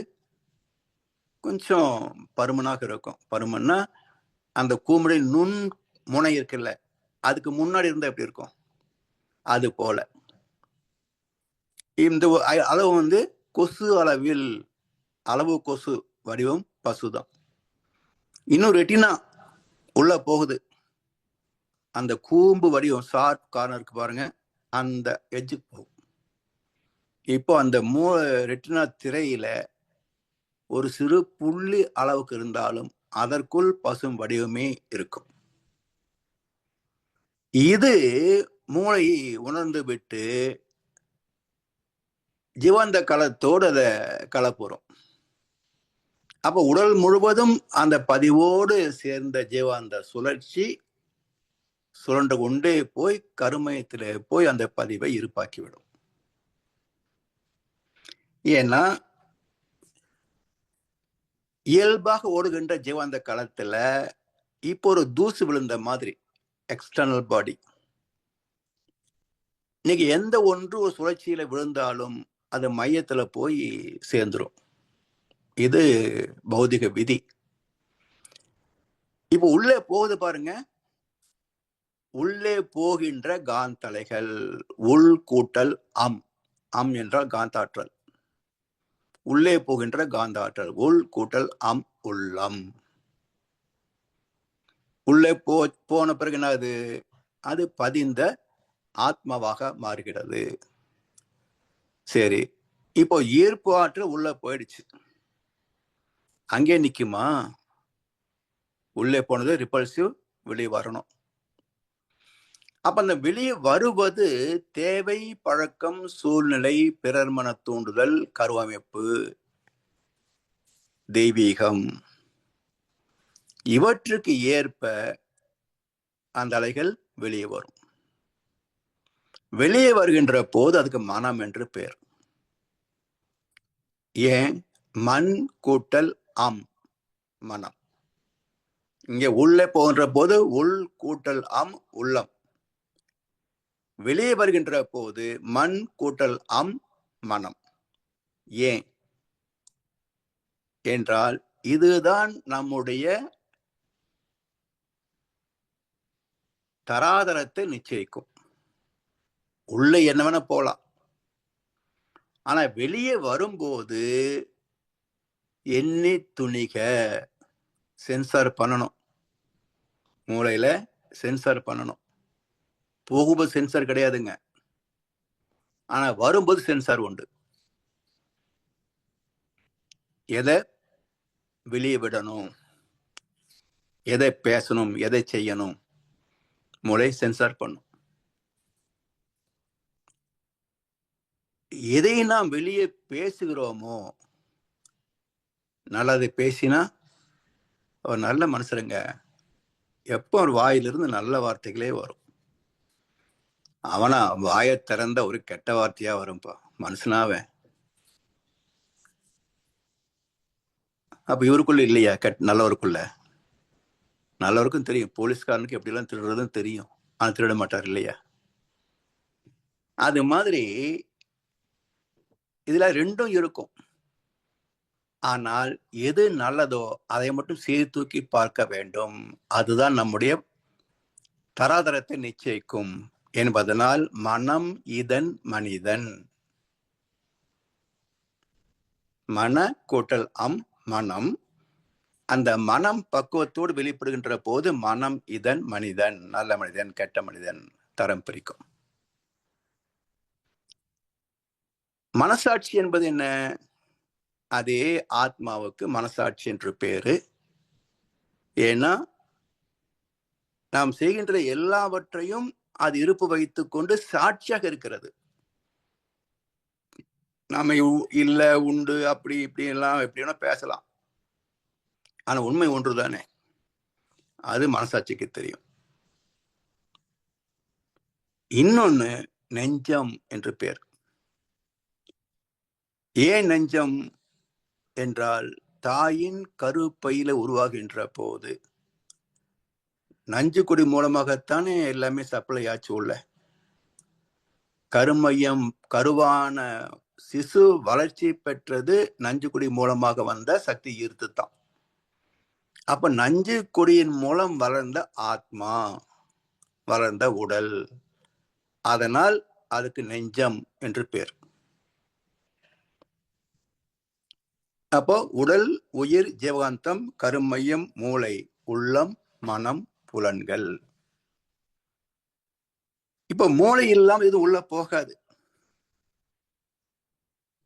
கொஞ்சம் பருமனாக இருக்கும். பருமன்னா அந்த கூம்புடைய நுண் முனை இருக்குல்ல, அதுக்கு முன்னாடி இருந்தா எப்படி இருக்கும், அது போல. இந்த அளவு வந்து கொசு அளவில், அளவு கொசு வடிவம் பசுதான். இன்னும் ரெட்டினா உள்ள போகுது, அந்த கூம்பு வடிவம் ஷார்ப் கார்னருக்கு பாருங்க, அந்த எட்ஜ் போகும். இப்போ அந்த ரெட்டினா திரையில ஒரு சிறு புள்ளி அளவுக்கு இருந்தாலும் அதற்குள் பசும் வடிவமே இருக்கும். இது மூளை உணர்ந்து விட்டு ஜீவாந்த களத்தோடு அதை கலப்புறோம். அப்ப உடல் முழுவதும் அந்த பதிவோடு சேர்ந்த ஜீவாந்த சுழற்சி சுழன்று கொண்டே போய் கருமையத்திலே போய் அந்த பதிவை இருப்பாக்கிவிடும். ஏன்னா இயல்பாக ஓடுகின்ற ஜீவாந்த களத்துல இப்போ ஒரு தூசு விழுந்த மாதிரி எக்ஸ்டர்னல் பாடி, இன்னைக்கு எந்த ஒன்று ஒரு சுழற்சியில விழுந்தாலும் அது மையத்துல போய் சேர்ந்துரும். இது பௌதிக விதி. இப்போ உள்ளே போகுது பாருங்க, உள்ளே போகின்ற காந்தலைகள் உள் கூட்டல் அம். அம் என்றால் காந்தாற்றல். உள்ளே போகின்ற காந்த ஆற்றல் உள் கூட்டல் அம் உள்ளம். உள்ளே போன பிறகு என்னது, அது பதிந்த ஆத்மாவாக மாறுகிறது. சரி, இப்போ ஈர்ப்பு ஆற்றல் உள்ள போயிடுச்சு, அங்கே நிக்குமா? உள்ளே போனது ரிப்பல்சிவ், வெளியே வரணும். அப்ப அந்த வெளியே வருவது தேவை, பழக்கம், சூழ்நிலை, பிறர் மன தூண்டுதல், கருவமைப்பு, தெய்வீகம், இவற்றுக்கு ஏற்ப அந்த அலைகள் வெளியே வரும். வெளியே வருகின்ற போது அதுக்கு மனம் என்று பெயர். ஏன்? மண் கூட்டல் அம், மனம். இங்கே உள்ளே போகின்ற போது உள் கூட்டல் அம், உள்ளம். வெளியே வருகின்ற போது மண் கூட்டல் அம், மனம். ஏன் என்றால் இதுதான் நம்முடைய தராதரத்தை நிச்சயிக்கும். உள்ளே என்ன வேணா போலாம், ஆனா வெளியே வரும்போது எண்ணி துணிக சென்சார் பண்ணணும். மூளையில சென்சார் பண்ணணும். போகும்போது சென்சார் கிடையாதுங்க, ஆனா வரும்போது சென்சார் உண்டு. எதை வெளியே விடணும், எதை பேசணும், எதை செய்யணும், மூளை சென்சார் பண்ணும். எதை நாம் வெளியே பேசுகிறோமோ, நல்லது பேசினா ஒரு நல்ல மனுஷருங்க, எப்போ ஒரு வாயிலிருந்து நல்ல வார்த்தைகளே வரும். அவனா வாயை திறந்த ஒரு கெட்ட வார்த்தையா வரும்பா, மனுஷனாவன். அப்ப இவருக்குள்ள இல்லையா நல்லவருக்குள்ள? நல்லவருக்கும் தெரியும், போலீஸ்காரனுக்கு எப்படி எல்லாம் திருடுறதுன்னு தெரியும், ஆனா திருட மாட்டார் இல்லையா? அது மாதிரி இதுல ரெண்டும் இருக்கும். ஆனால் எது நல்லதோ அதை மட்டும் சீர்தூக்கி பார்க்க வேண்டும். அதுதான் நம்முடைய தராதரத்தை நிச்சயிக்கும் என்பதனால் மனம் இதன் மனிதன். மன கூட்டல் அம், மனம். அந்த மனம் பக்குவத்தோடு வெளிப்படுகின்ற போது மனம் இதன் மனிதன், நல்ல மனிதன், கெட்ட மனிதன் தரம் பிரிக்கும். மனசாட்சி என்பது என்ன? அதே ஆத்மாவுக்கு மனசாட்சி என்று பேரு. ஏன்னா நாம் செய்கின்ற எல்லாவற்றையும் அது இருப்பு வைத்துக் கொண்டு சாட்சியாக இருக்கிறது. நாம இல்ல உண்டு அப்படி இப்படி எல்லாம் எப்படி வேணா பேசலாம், ஆனா உண்மை ஒன்றுதானே, அது மனசாட்சிக்கு தெரியும். இன்னொன்னு நெஞ்சம் என்று பெயர். ஏன் நெஞ்சம் என்றால், தாயின் கருப்பையில உருவாகின்ற போது நஞ்சுக்குடி மூலமாகத்தானே எல்லாமே சப்ளை ஆச்சு உள்ள. கருமையம் கருவான சிசு வளர்ச்சி பெற்றது நஞ்சுக்குடி மூலமாக வந்த சக்தி ஈர்த்து தான். அப்ப நஞ்சு கொடியின் மூலம் வளர்ந்த ஆத்மா, வளர்ந்த உடல், அதனால் அதுக்கு நெஞ்சம் என்று பேர். அப்போ உடல், உயிர், ஜீவகாந்தம், கருமையம், மூளை, உள்ளம், மனம், புலன்கள். இப்ப மூளை இல்லாம இது உள்ள போகாது.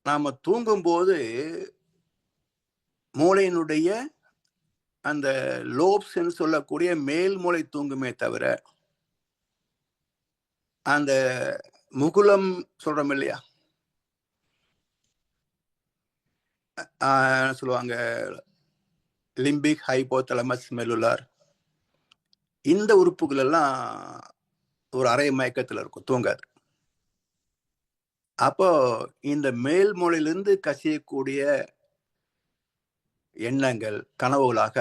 நாம தூங்கும் போது மூளையினுடைய அந்த லோப்ஸ் சொல்லக்கூடிய மேல் மூளை தூங்குமே தவிர, அந்த முகுலம் சொல்றோம் இல்லையா, சொல்லுவாங்க லிம்பிக், ஹைபோதலமஸ், மெல்லுலார், இந்த உறுப்புகள் எல்லாம் ஒரு அரை மயக்கத்தில் இருக்கும், தூங்காது. அப்போ இந்த மேல் மூளையிலிருந்து கசியக்கூடிய எண்ணங்கள் கனவுகளாக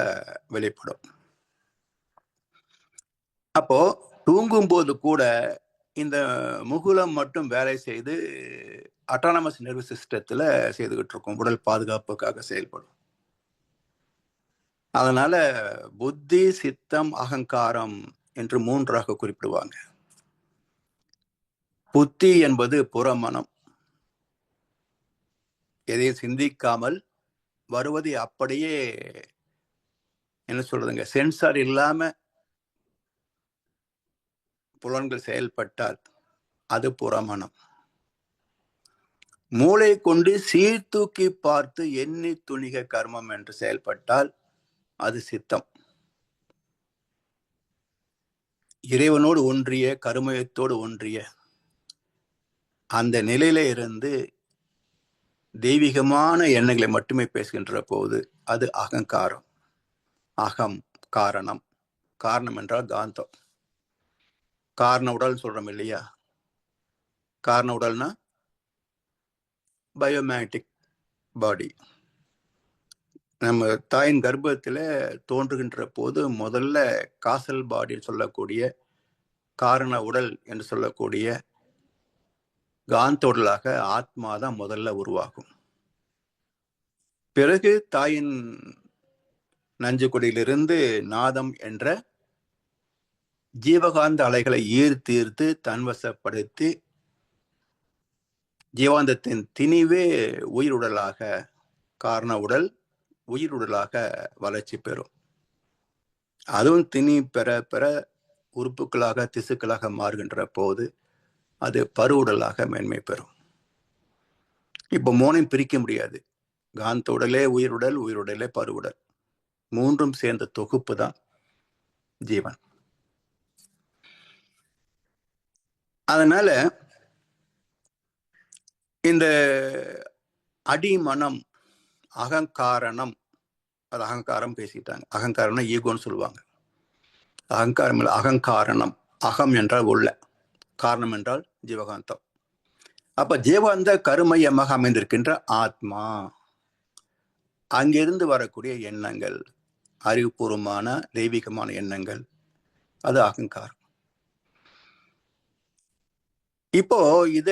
வெளிப்படும். அப்போ தூங்கும் போது கூட இந்த முகுலம் மட்டும் வேலை செய்து அட்டானமஸ் நர்வஸ் சிஸ்டத்துல செய்துகிட்டு இருக்கும், உடல் பாதுகாப்புக்காக செயல்படும். அதனால புத்தி, சித்தம், அகங்காரம் என்று மூன்றாக குறிப்பிடுவாங்க. புத்தி என்பது புறமனம், எதையும் சிந்திக்காமல் வருவது அப்படியே என்ன சொல்றதுங்க, சென்சார் இல்லாம புலன்கள் செயல்பட்டால் அது புறமனம். மூளை கொண்டு சீர்தூக்கி பார்த்து எண்ணி துணிக கர்மம் என்று செயல்பட்டால் அது சித்தம். இறைவனோடு ஒன்றிய, கருமயத்தோடு ஒன்றிய அந்த நிலையில இருந்து தெய்வீகமான எண்ணங்களை மட்டுமே பேசுகின்ற போது அது அகங்காரம். அகம் காரணம், காரணம் என்றால் காந்தம். காரண உடல் சொல்றோம் இல்லையா, காரண உடல்னா பயோமேட்டிக் பாடி. நம்ம தாயின் கர்ப்பத்தில் தோன்றுகின்ற போது முதல்ல காசல் பாடி சொல்லக்கூடிய காரண உடல் என்று சொல்லக்கூடிய காந்த உடலாக ஆத்மா தான் முதல்ல உருவாகும். பிறகு தாயின் நஞ்சுக்குடியிலிருந்து நாதம் என்ற ஜீவகாந்த அலைகளை ஈர்த்து தன்வசப்படுத்தி ஜீவாந்தத்தின் திணிவே உயிருடலாக, காரண உடல் உயிருடலாக வளர்ச்சி பெறும். அதுவும் திணி பெற பெற உறுப்புகளாக, திசுக்களாக மாறுகின்ற போது அது பருவுடலாக மேன்மை பெறும். இப்ப மூணையும் பிரிக்க முடியாது. காந்த உடலே உயிருடல், உயிருடலே பருவுடல், மூன்றும் சேர்ந்த தொகுப்பு தான் ஜீவன். அதனால இந்த அடிமனம் அகங்காரணம், அது அகங்காரம் பேசிட்டாங்க. அகங்காரம்னா ஈகோன்னு சொல்லுவாங்க. அகங்காரம் இல்லை, அகங்காரணம். அகம் என்றால் உள்ள, காரணம் என்றால் ஜீவகாந்தம். அப்ப ஜீவாந்த கருமையமாக அமைந்திருக்கின்ற ஆத்மா, அங்கிருந்து வரக்கூடிய எண்ணங்கள், அறிவுபூர்வமான தெய்வீகமான எண்ணங்கள், அது அகங்காரம். இப்போ இத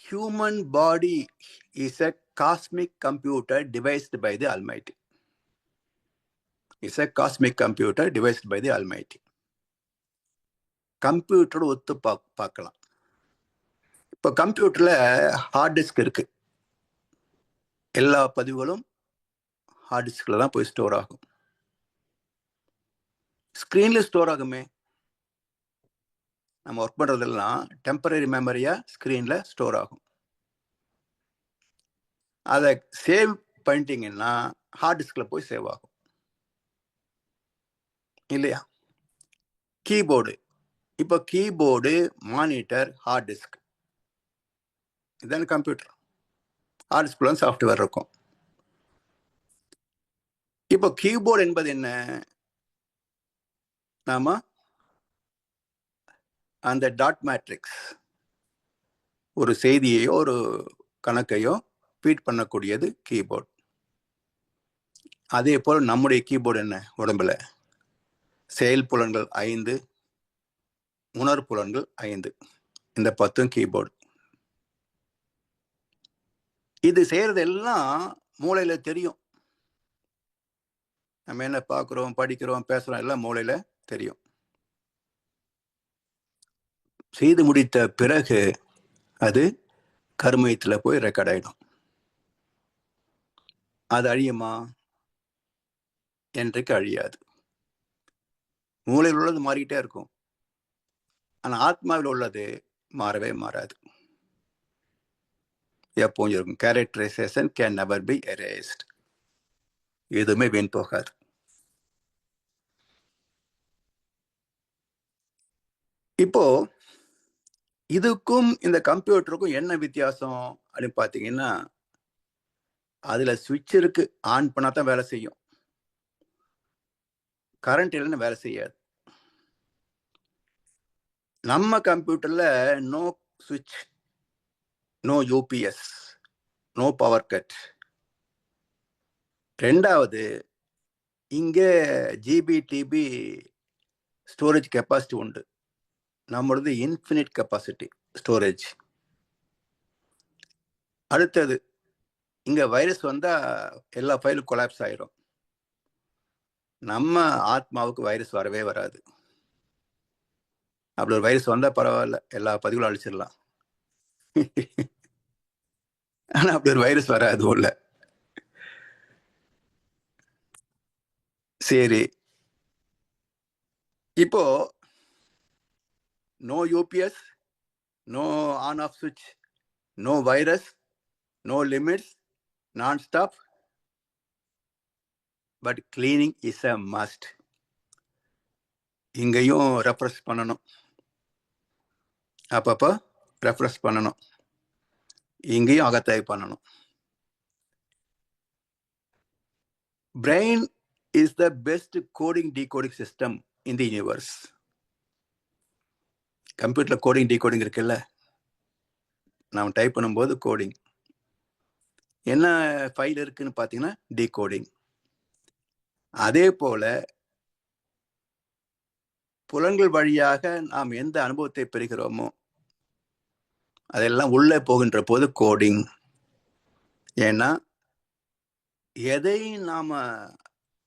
human body is a cosmic computer devised by the Almighty. It's a cosmic computer devised by the Almighty. கம்ப்யூட்டரோட ஒத்து பார்க்கலாம். இப்போ கம்ப்யூட்டர்ல ஹார்ட் டிஸ்க் இருக்கு, எல்லா பதிவுகளும் ஹார்ட் டிஸ்க்ல தான் போய் ஸ்டோர் ஆகும். ஸ்கிரீன்ல ஸ்டோர் ஆகுமே, நம்ம ஒர்க் பண்றதெல்லாம் டெம்பரரி மெமரியா ஸ்கிரீன்ல ஸ்டோர் ஆகும். அதை சேவ் பண்ணிட்டீங்கன்னா ஹார்ட் டிஸ்க்ல போய் சேவ் ஆகும் இல்லையா? கீபோர்டு, இப்போ கீபோர்டு, மானிட்டர், ஹார்ட் டிஸ்க், இதுதான் கம்ப்யூட்டர். ஹார்ட் டிஸ்க்ல சாஃப்ட்வேர் இருக்கும். இப்போ கீபோர்டு என்பது என்ன? நாம அந்த டாட் மேட்ரிக்ஸ் ஒரு செய்தியையோ ஒரு கணக்கையோ ஃபீட் பண்ணக்கூடியது கீபோர்டு. அதே போல் நம்முடைய கீபோர்டு என்ன? உடம்புல செயல் புலன்கள் 5, உணர்புலன்கள் 5, இந்த 10 கீபோர்டு. இது செய்யறதெல்லாம் மூளையில தெரியும். நம்ம என்ன பார்க்குறோம், படிக்கிறோம், பேசுறோம், எல்லாம் மூளையில தெரியும். செய்து முடித்த பிறகு அது கருமையத்துல போய் ரெக்கார்ட் ஆயிடும். அது அழியுமா? என்றைக்கு அழியாது. மூளையில் உள்ளது மாறிக்கிட்டே இருக்கும். ஆனா ஆத்மாவில் உள்ளது மாறவே மாறாது. எப்பவும் இருக்கும். Characterisation can never be erased. எதுவுமே வீண் போகாது. இப்போ இதுக்கும் இந்த கம்ப்யூட்டருக்கும் என்ன வித்தியாசம் அப்படின்னு பாத்தீங்கன்னா, அதுல சுவிட்ச் இருக்கு, ஆன் பண்ணா தான் வேலை செய்யும். கரண்ட் இல்லைன்னு வேலை செய்யாது. நம்ம கம்ப்யூட்டர்ல நோ சுவிட்ச், no UPS, no power cut. ரெண்டாவது, இங்கே ஜிபி டிபி ஸ்டோரேஜ் கெப்பாசிட்டி உண்டு. நம்மளது இன்ஃபினிட் கெப்பாசிட்டி ஸ்டோரேஜ். அடுத்தது, இங்க வைரஸ் வந்தா எல்லா ஃபைலும் கொலாப்ஸ் ஆயிரும். நம்ம ஆத்மாவுக்கு வைரஸ் வரவே வராது. அப்படி ஒரு வைரஸ் வந்தா பரவாயில்ல, எல்லா பதிவுகளும் அழிச்சிடலாம். ஆனா அப்படி ஒரு வைரஸ் வராது உள்ள. சரி, இப்போ no UPS, no on off சுவிட்ச், no virus, no limits, nonstop. But cleaning is a must. இங்கேயும் ரெஃப்ரெஷ் பண்ணணும், அப்பப்போ ரெஃப்ரெஷ் பண்ணணும். இங்கேயும் அகத்தாய்வு பண்ணணும். Brain is the best coding decoding system in the universe. கம்ப்யூட்டர்ல கோடிங் டீகோடிங் இருக்குல்ல, நாம் டைப் பண்ணும்போது கோடிங் என்ன ஃபைல் இருக்குன்னு பார்த்தீங்கன்னா டீகோடிங். அதே போல புலன்கள் வழியாக நாம் எந்த அனுபவத்தை பெறுகிறோமோ அதெல்லாம் உள்ளே போகின்ற போது கோடிங். ஏன்னா எதை நாம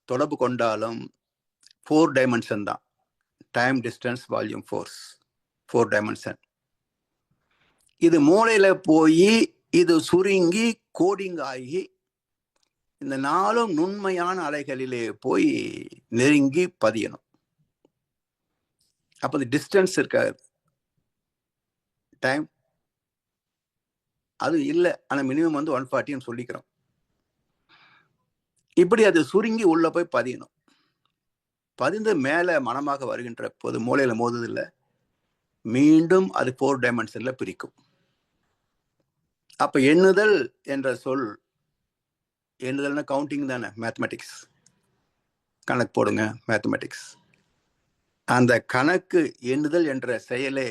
தொடர்பு கொண்டாலும் 4 டைமென்ஷன் தான். Time, distance, volume, force, 4 dimension. இது மூளையில போய் இது சுருங்கி கோடிங் ஆகி இந்த 4 நுண்மையான அலைகளிலே போய் நெருங்கி பதியணும். அப்ப டிஸ்டன்ஸ் இருக்காது, டைம் அது இல்லை. ஆனா மினிமம் 140 சொல்லிக்கிறோம். இப்படி அது சுருங்கி உள்ள போய் பதியணும். பதிந்து மேல மனமாக வருகின்ற போது மூளையில மோதுதில்லை, மீண்டும் அது 4 டைமென்ஷன்ல பிரிக்கும். அப்ப எண்ணுதல் என்ற சொல், எண்ணுதல்னா கவுண்டிங் தானே, மேத்தமெட்டிக்ஸ். கணக்கு போடுங்க, மேத்தமெட்டிக்ஸ். அந்த கணக்கு எண்ணுதல் என்ற செயலே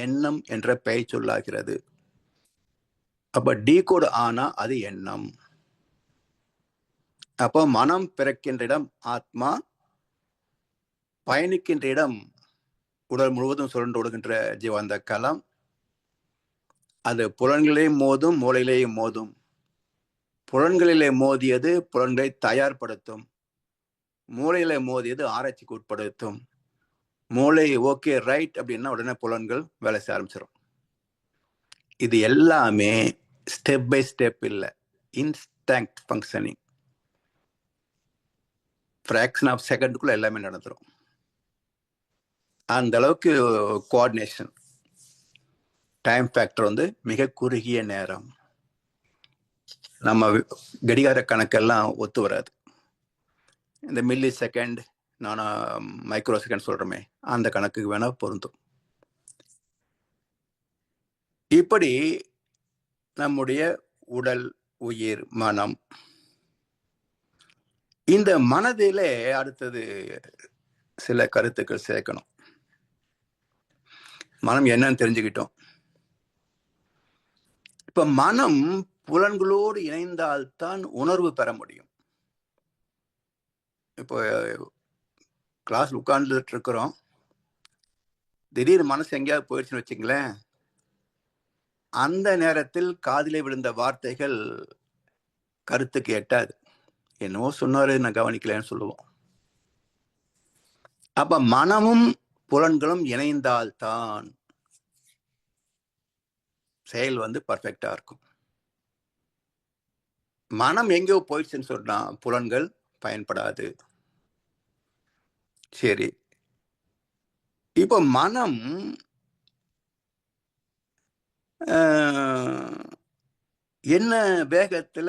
எண்ணம் என்ற பெயர் சொல்லாகிறது. அப்ப டீகோடு ஆனா அது எண்ணம். அப்போ மனம் பிறக்கின்ற இடம் ஆத்மா, பயணிக்கின்ற இடம் உடல் முழுவதும் சுழன்று ஓடுகின்ற ஜீவாந்த களம். அது புலன்களையும் மோதும், மூளையிலேயும் மோதும். புலன்களிலே மோதியது புலன்களை தயார்படுத்தும், மூளையில மோதியது ஆராய்ச்சிக்கு உட்படுத்தும். மூளை ஓகே ரைட் அப்படின்னா உடனே புலன்கள் வேலை செய்ய ஆரம்பிச்சிடும். இது எல்லாமே ஸ்டெப் பை ஸ்டெப் இல்லை, இன்ஸ்டன்ட் ஃபங்க்ஷனிங். ஃப்ராக்ஷன் ஆஃப் செகண்டுக்குள்ள எல்லாமே நடந்துடும். அந்த அளவுக்கு கோஆர்டினேஷன். டைம் ஃபேக்டர் மிக குறுகிய நேரம். நம்ம கடிகார கணக்கெல்லாம் ஒத்து வராது. இந்த மில்லி செகண்ட், நான் மைக்ரோ செகண்ட் சொல்றோமே, அந்த கணக்குக்கு வேணா பொருந்தும். இப்படி நம்முடைய உடல், உயிர், மனம், இந்த மனதிலே அடுத்தது சில கருத்துக்கள் சேர்க்கணும். மனம் என்னன்னு தெரிஞ்சுக்கிட்டோம். இப்ப மனம் புலன்களோடு இணைந்தால்தான் உணர்வு பெற முடியும். இப்போ கிளாஸ் உட்கார்ந்துட்டு இருக்கிறோம், திடீர் மனசு எங்கேயாவது போயிடுச்சுன்னு வச்சுங்களேன், அந்த நேரத்தில் காதிலே விழுந்த வார்த்தைகள் கருத்துக்கு எட்டாது. என்னவோ சொன்னாரு, நான் கவனிக்கலன்னு சொல்லுவோம். அப்ப மனமும் புலன்களும் இணைந்தால்தான் செயல் பர்ஃபெக்டா இருக்கும். மனம் எங்கேயோ போயிடுச்சுன்னு சொன்னா புலன்கள் பயன்படாது. சரி, இப்போ மனம் என்ன வேகத்துல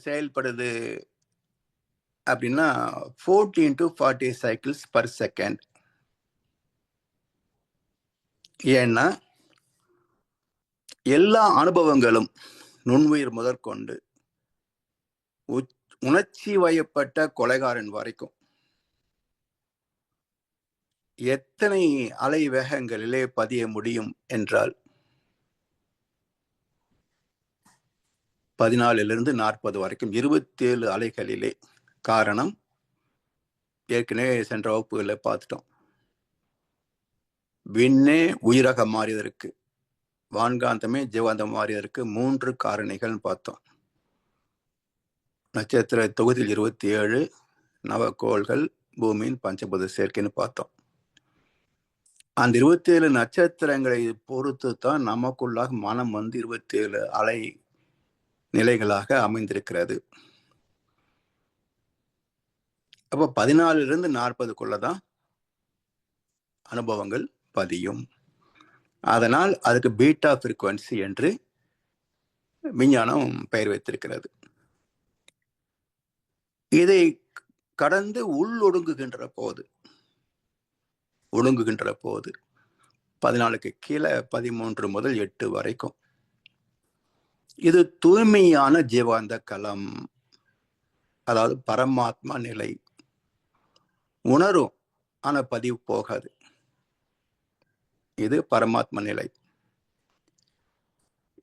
செயல்படுது அப்படின்னா 40 to 40 சைக்கிள்ஸ் பர் செகண்ட். ஏன்னா எல்லா அனுபவங்களும் நுண்ணுயிர் முதற்கொண்டு உணர்ச்சி வயப்பட்ட கொலைகாரன் வரைக்கும் எத்தனை அலை வேகங்களிலே பதிய முடியும் என்றால் 14 to 40 வரைக்கும் 27 அலைகளிலே. காரணம் ஏற்கனவே சென்ற வகுப்புகளில் பார்த்துட்டோம். விண்ணே உயிராக மாறியதற்கு, வான்காந்தமே ஜீவாந்தம் மாறியதற்கு 3 காரணிகள் பார்த்தோம். நட்சத்திர தொகுதியில் 27 நவக்கோள்கள், பூமியின் பஞ்சபூத சேர்க்கைன்னு பார்த்தோம். அந்த 27 நட்சத்திரங்களை பொறுத்து தான் நமக்குள்ளாக மனம் 27 அலை நிலைகளாக அமைந்திருக்கிறது. அப்ப 14 to 40 அனுபவங்கள் பதியும். அதனால் அதுக்கு பீட்டா ஃப்ரீக்வன்சி என்று விஞ்ஞானம் பெயர் வைத்திருக்கிறது. இதை கடந்து ஒடுங்குகின்ற போது 14க்கு கீழே 13 முதல் 8 வரைக்கும் இது தூய்மையான ஜீவாந்த களம், அதாவது பரமாத்மா நிலை. உணரும், ஆனா பதிவு போகாது. இது பரமாத்மா நிலை.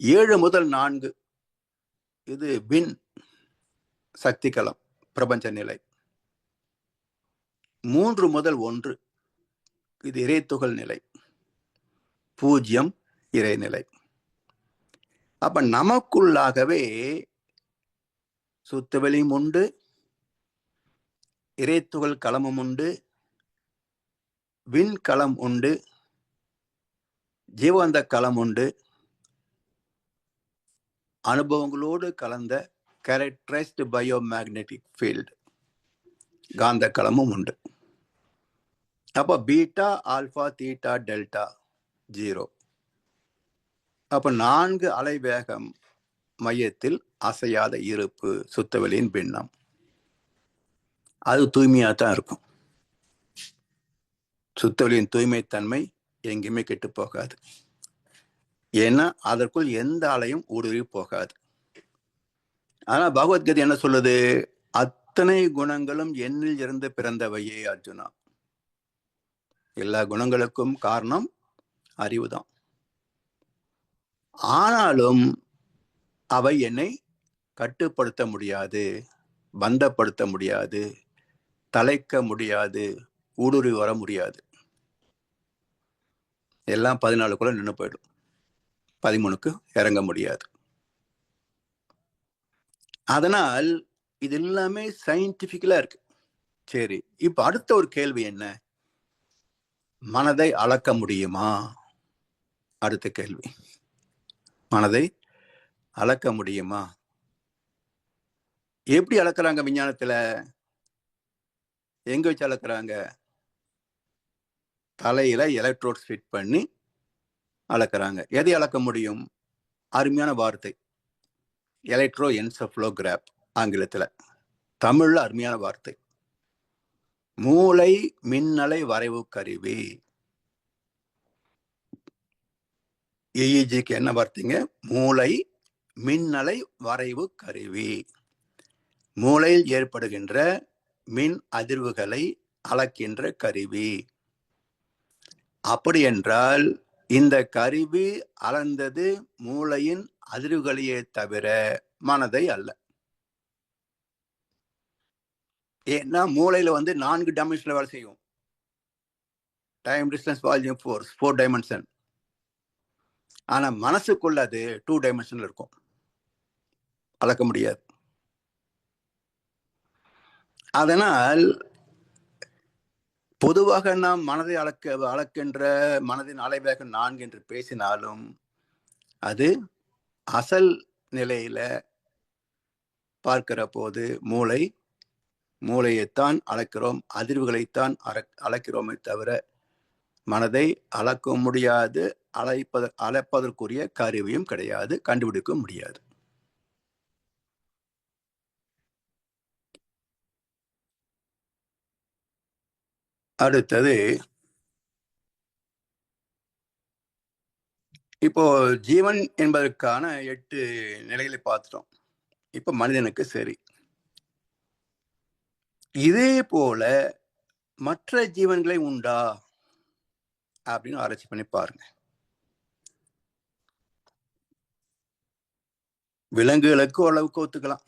7 முதல் 4 இது விண் சக்தி களம், பிரபஞ்ச நிலை. 3 முதல் 1 இது இறைத்துகள் நிலை, 0 இறைநிலை. அப்ப நமக்குள்ளாகவே சுத்தவெளியும் உண்டு, இறைத்துகள் களமும் உண்டு, விண்கலம் உண்டு, ஜீவாந்த களம் உண்டு, அனுபவங்களோடு கலந்த கேரக்டரைஸ்டு பயோமேக்னெட்டிக் ஃபீல்டு காந்த களமும் உண்டு. அப்ப பீட்டா, ஆல்பா, தீட்டா, டெல்டா 0. அப்ப 4 அலைவேகம் மையத்தில் அசையாத இருப்பு சுத்தவெளியின் பின்னம். அது தூய்மையா தான் இருக்கும். சுத்தவெளியின் தூய்மைத்தன்மை எங்கேயுமே கெட்டு போகாது. ஏன்னா அதற்குள் எந்த அலையும் ஊடுருவி போகாது. ஆனா பகவத்கீதை என்ன சொல்லுது? அத்தனை குணங்களும் என்னில் இருந்து பிறந்தவையே அர்ஜுனா. எல்லா குணங்களுக்கும் காரணம் அறிவுதான். ஆனாலும் அவை என்னை கட்டுப்படுத்த முடியாது, பந்தப்படுத்த முடியாது, தலைக்க முடியாது, ஊடுருவி வர முடியாது. எல்லாம் 14க்குள்ள நின்று போயிடும், 13க்கு இறங்க முடியாது. அதனால் இது எல்லாமே சயின்டிபிக்கலா இருக்கு. சரி, இப்ப அடுத்த ஒரு கேள்வி என்ன? மனதை அளக்க முடியுமா? அடுத்த கேள்வி, மனதை அளக்க முடியுமா? எப்படி அளக்குறாங்க விஞ்ஞானத்துல? எங்க வச்சு அளக்குறாங்க? தலையில எலக்ட்ரோட்ஸ் ஃபிட் பண்ணி அளக்குறாங்க. எதை அளக்க முடியும்? அருமையான வார்த்தை, எலக்ட்ரோ என்செஃபலோகிராப் ஆங்கிலத்துல. தமிழ்ல அருமையான வார்த்தை, மூளை மின்னலை வரைவு கருவி. EEGக்கு என்ன வார்த்தைங்க? மூளை மின்னலை வரைவு கருவி. மூளையில் ஏற்படுகின்ற மின் அதிர்வுகளை அளக்கின்ற கருவி. அப்படி என்றால் இந்த கருவி அளந்தது மூளையின் அதிர்வுகளையே தவிர மனதை அல்ல. ஏன்னா மூளையில 4 டைமென்ஷன்ல வேலை செய்யும். Time, distance, volume, force, 4 dimension. ஆனா மனசுக்குள்ள அது 2 டைமென்ஷன்ல இருக்கும், அளக்க முடியாது. அதனால் பொதுவாக நாம் மனதை அளக்கின்ற மனதின் அலைவேகம் 4 என்று பேசினாலும் அது அசல் நிலையில பார்க்கிற போது மூளையைத்தான் அளக்கிறோம், அதிர்வுகளைத்தான் அளக்கிறோமே தவிர மனதை அளக்க முடியாது, அளப்பதற்குரிய கருவியும் கிடையாது, கண்டுபிடிக்க முடியாது. அடுத்தது, இப்போ ஜீவன் என்பதற்கான 8 நிலைகளை பார்த்துட்டோம். இப்ப மனிதனுக்கு சரி, இதே போல மற்ற ஜீவன்களை உண்டா அப்படின்னு ஆராய்ச்சி பண்ணி பாருங்க. விலங்குகளுக்கு ஓரளவுக்கு ஒத்துக்கலாம்.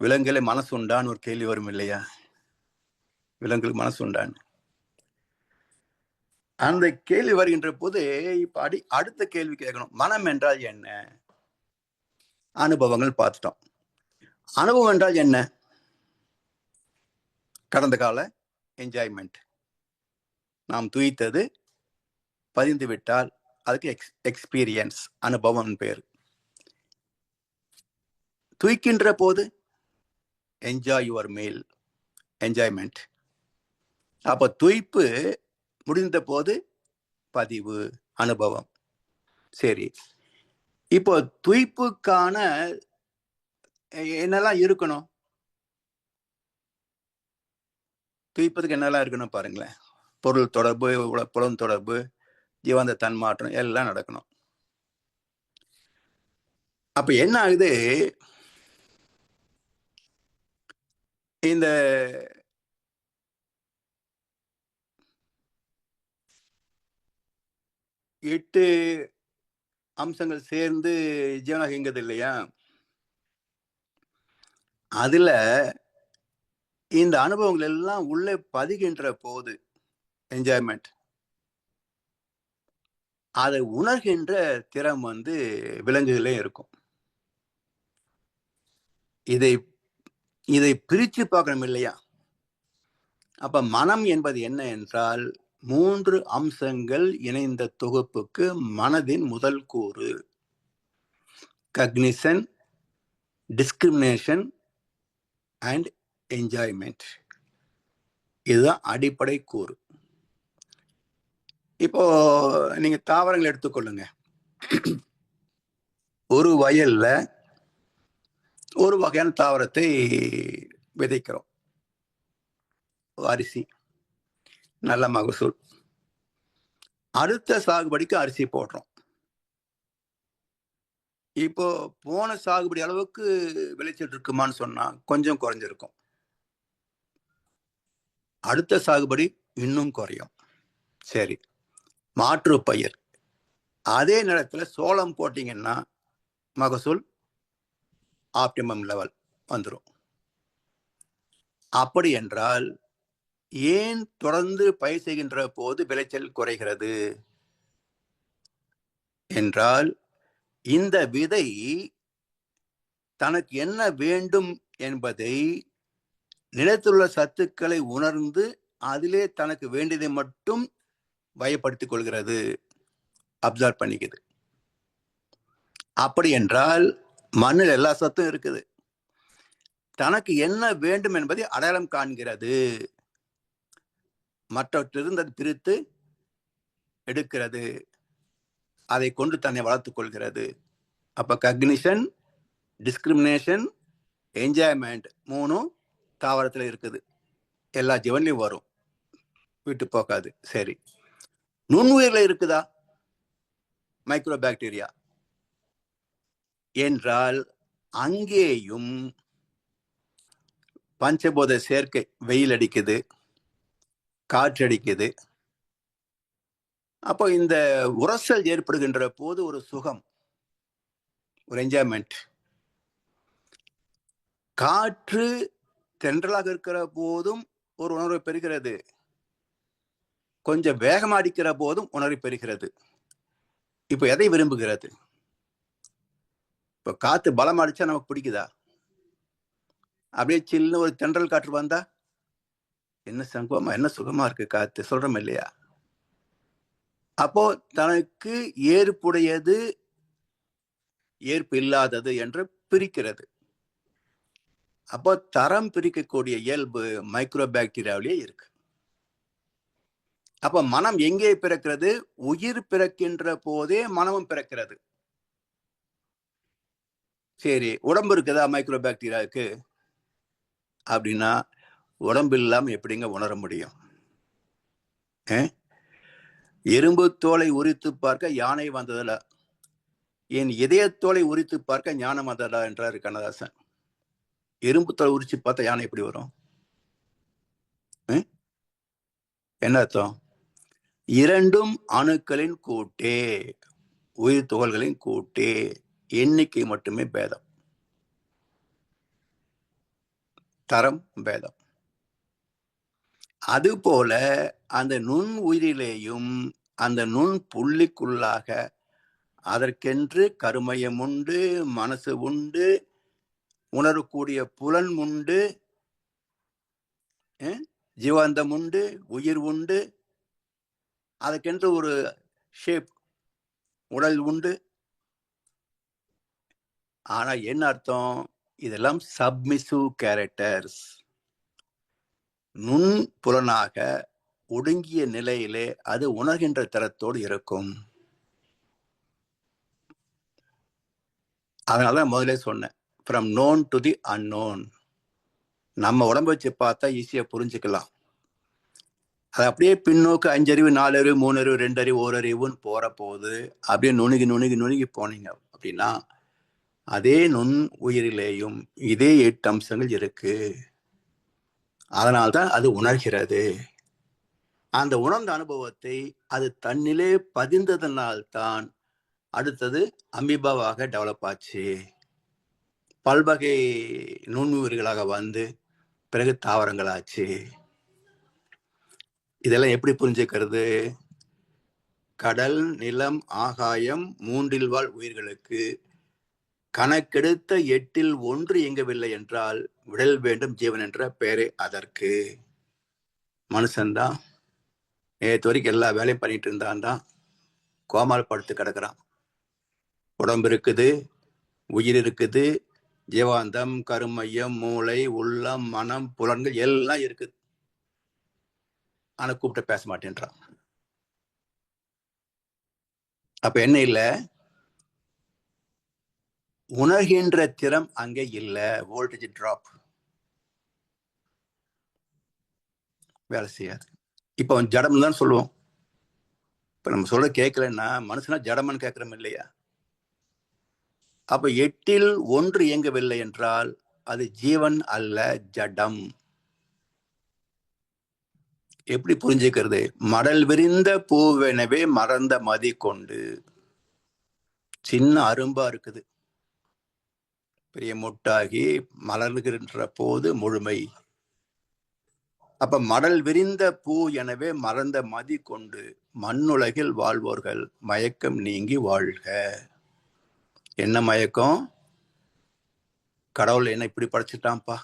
விலங்குகளை மனசு உண்டான்னு ஒரு கேள்வி வரும் இல்லையா? விலங்குகளுக்கு மனசு உண்டான்னு அந்த கேள்வி வருகின்ற போது இப்ப அடுத்த கேள்வி கேட்கணும், மனம் என்றால் என்ன? அனுபவங்கள் பார்த்துட்டோம். அனுபவம் என்றால் என்ன? கடந்த கால என்ஜாய்மெண்ட், நாம் துய்த்தது பதிந்து விட்டால் அதுக்கு எக்ஸ்பீரியன்ஸ், அனுபவம் பேர். துய்க்கின்ற போது என்ஜாய் யுவர் மீல், என்ஜாய்மெண்ட். அப்ப துய்ப்பு முடிந்த போது பதிவு, அனுபவம். சரி, இப்போ துய்ப்புக்கான என்னெல்லாம் இருக்கணும்? துய்ப்பதுக்கு என்னெல்லாம் இருக்கணும் பாருங்களேன். பொருள் தொடர்பு, புலம் தொடர்பு, ஜீவாந்த தன்மாற்றம் எல்லாம் நடக்கணும். அப்ப என்ன ஆகுது, இந்த எட்டு அம்சங்கள் சேர்ந்து ஜீவனாக இயங்குது இல்லையா? அதுல இந்த அனுபவங்கள் எல்லாம் உள்ளே பதிகின்ற போது என்ஜாய்மெண்ட், அதை உணர்கின்ற திறம் விலங்குகளே இருக்கும். இதை பிரிச்சு பார்க்கணும் இல்லையா? அப்ப மனம் என்பது என்ன என்றால் 3 அம்சங்கள் இணைந்த தொகுப்புக்கு மனதின் முதல் கூறு. கக்னிஷன், டிஸ்கிரிமினேஷன் அண்ட் என்ஜாய்மெண்ட், இதுதான் அடிப்படை கூறு. இப்போ நீங்க தாவரங்கள் எடுத்துக்கொள்ளுங்க. ஒரு வயல்ல ஒரு வகையான தாவரத்தை விதைக்கிறோம், அரிசி, நல்ல மகசூல். அடுத்த சாகுபடிக்கு அரிசி போடுறோம். இப்போ போன சாகுபடி அளவுக்கு விளைச்சல் இருக்குமான்னு சொன்னா கொஞ்சம் குறைஞ்சிருக்கும். அடுத்த சாகுபடி இன்னும் குறையும். சரி, மாற்று பயிர், அதே நேரத்துல சோளம் போட்டீங்கன்னா மகசூல் ஆப்டிமம் லெவல் வந்துடும். அப்படி என்றால் ஏன் தொடர்ந்து பயிர் செய்கின்ற போது விளைச்சல் குறைகிறது என்றால், இந்த விதை தனக்கு என்ன வேண்டும் என்பதை நிலத்துள்ள சத்துக்களை உணர்ந்து அதிலே தனக்கு வேண்டியதை மட்டும் வயப்படுத்திக் கொள்கிறது, அப்சர்வ் பண்ணிக்குது. அப்படி என்றால் மண்ணில் எல்லா சத்தும் இருக்குது, தனக்கு என்ன வேண்டும் என்பதை அடையாளம் காண்கிறது, மற்றவற்றிலிருந்து அது பிரித்து எடுக்கிறது, அதை கொண்டு தன்னை வளர்த்துக் கொள்கிறது. அப்ப கக்னிஷன், டிஸ்கிரிமினேஷன், என்ஜாய்மெண்ட் 3 தாவரத்துல இருக்குது. எல்லா ஜீவன்லையும் வரும், விட்டு போகாது. சரி, நுண்ணுயிர்ல இருக்குதா? மைக்ரோ பாக்டீரியா என்றால் அங்கேயும் பஞ்சபோத சேர்க்கை, வெயில் அடிக்குது, காற்று அடிக்குது, அப்போ இந்த உரசல் ஏற்படுகின்ற போது ஒரு சுகம், ஒரு என்ஜாய்மெண்ட். காற்று தென்றலாக இருக்கிற போதும் ஒரு உணர்வை பெறுகிறது, கொஞ்சம் வேகமா அடிக்கிற போதும் உணர்வை பெறுகிறது. இப்ப எதை விரும்புகிறது? இப்ப காத்து பலம் அடிச்சா நமக்கு பிடிக்குதா? அப்படியே சில்லுன்னு ஒரு தென்றல் காற்று வந்தா என்ன சங்கமா, என்ன சுகமா இருக்கு காத்து, சொல்றோம் இல்லையா? அப்போ தனக்கு ஏற்புடையது, ஏற்பு இல்லாதது என்று பிரிக்கிறது. அப்போ தரம் பிரிக்கக்கூடிய இயல்பு மைக்ரோ பாக்டீரியாவிலேயே இருக்கு. அப்ப மனம் எங்கே பிறக்கிறது? உயிர் பிறக்கின்ற போதே மனமும் பிறக்கிறது. சரி, உடம்பு இருக்குதா மைக்ரோ பாக்டீரியாவுக்கு? அப்படின்னா உடம்பு இல்லாம எப்படிங்க உணர முடியும்? எறும்பு தோலை உரித்து பார்க்க யானை வந்ததில்ல, என் இதயத்தோலை உரித்து பார்க்க ஞானம் வந்ததா என்றார் கண்ணதாசன். எறும்பு தோலை உரிச்சு பார்த்தா யானை எப்படி வரும்? என்ன அர்த்தம்? இரண்டும் அணுக்களின் கூட்டே, உயிர் துகள்களின் கூட்டே, எண்ணிக்கை மட்டுமே பேதம், தரம் பேதம். அதுபோல அந்த நுண் உயிரிலேயும் அந்த நுண் புள்ளிக்குள்ளாக அதற்கென்று கருமையம் உண்டு, மனசு உண்டு, உணரக்கூடிய புலன் உண்டு, ஜீவாந்தம் உண்டு, உயிர் உண்டு, அதற்கென்று ஒரு ஷேப் உடல் உண்டு. ஆனா என்ன அர்த்தம்? இதெல்லாம் சப்மிசிவ் கேரக்டர்ஸ். நுண் புலனாக ஒடுங்கிய நிலையிலே அது உணர்கின்ற தரத்தோடு இருக்கும். அதனாலதான் முதலே சொன்னேன், from known to the unknown. நம்ம உடம்பு வச்சு பார்த்தா ஈஸியா புரிஞ்சுக்கலாம். அது அப்படியே பின்னோக்கு 5 அறிவு, 4 அறிவு, 3 அறிவு, 2 அறிவு, 1 அறிவுன்னு போற போது அப்படியே நுணுகி நுணுகி நுணுகி போனீங்க அப்படின்னா அதே நுண் உயிரிலேயும் இதே 8 அம்சங்கள் இருக்கு. அதனால்தான் அது உணர்கிறது. அந்த உணர்ந்த அனுபவத்தை அது தன்னிலே பதிந்ததனால்தான் அடுத்தது அமீபாவாக டெவலப் ஆச்சு, பல்வகை நுண்ணுயிர்களாக வந்து பிறகு தாவரங்கள் ஆச்சு. இதெல்லாம் எப்படி புரிஞ்சுக்கிறது? கடல், நிலம், ஆகாயம் மூன்றில் வாழ் உயிர்களுக்கு கணக்கெடுத்த 8ல் 1 இயங்கவில்லை என்றால் விடல் வேண்டும் ஜீவன் என்ற பெயரே அதற்கு. மனுஷன்தான் நேற்று வரைக்கும் எல்லா வேலையும் பண்ணிட்டு இருந்தான்தான் கோமால் படுத்து கிடக்குறான். உடம்பு இருக்குது, உயிர் இருக்குது, ஜீவாந்தம், கருமையம், மூளை, உள்ளம், மனம், புலன்கள் எல்லாம் இருக்குது. ஆனா கூப்பிட்டு பேச மாட்டேன்றான். அப்ப என்ன இல்ல? உணர்கின்ற திறம் அங்கே இல்ல. வோல்டேஜ் டிராப், வேலை செய்யாது. இப்ப ஜடம் தான் சொல்லுவோம். இப்ப நம்ம சொல்ல கேட்கலன்னா மனுஷனா ஜடமன் கேட்கிறோம் இல்லையா? அப்ப 8ல் 1 இயங்கவில்லை என்றால் அது ஜீவன் அல்ல, ஜடம். எப்படி புரிஞ்சுக்கிறது? மடல் விரிந்த பூவெனவே மறந்த மதி கொண்டு. சின்ன அரும்பா இருக்குது, பெரிய முட்டாகி மலர்கின்ற போது முழுமை. அப்ப மடல் விரிந்த பூ எனவே மறந்த மதி கொண்டு மண்ணுலகில் வாழ்வோர்கள் மயக்கம் நீங்கி வாழ்க. என்ன மயக்கம்? கடவுள் என்ன இப்படி படைச்சிட்டான்ப்பா,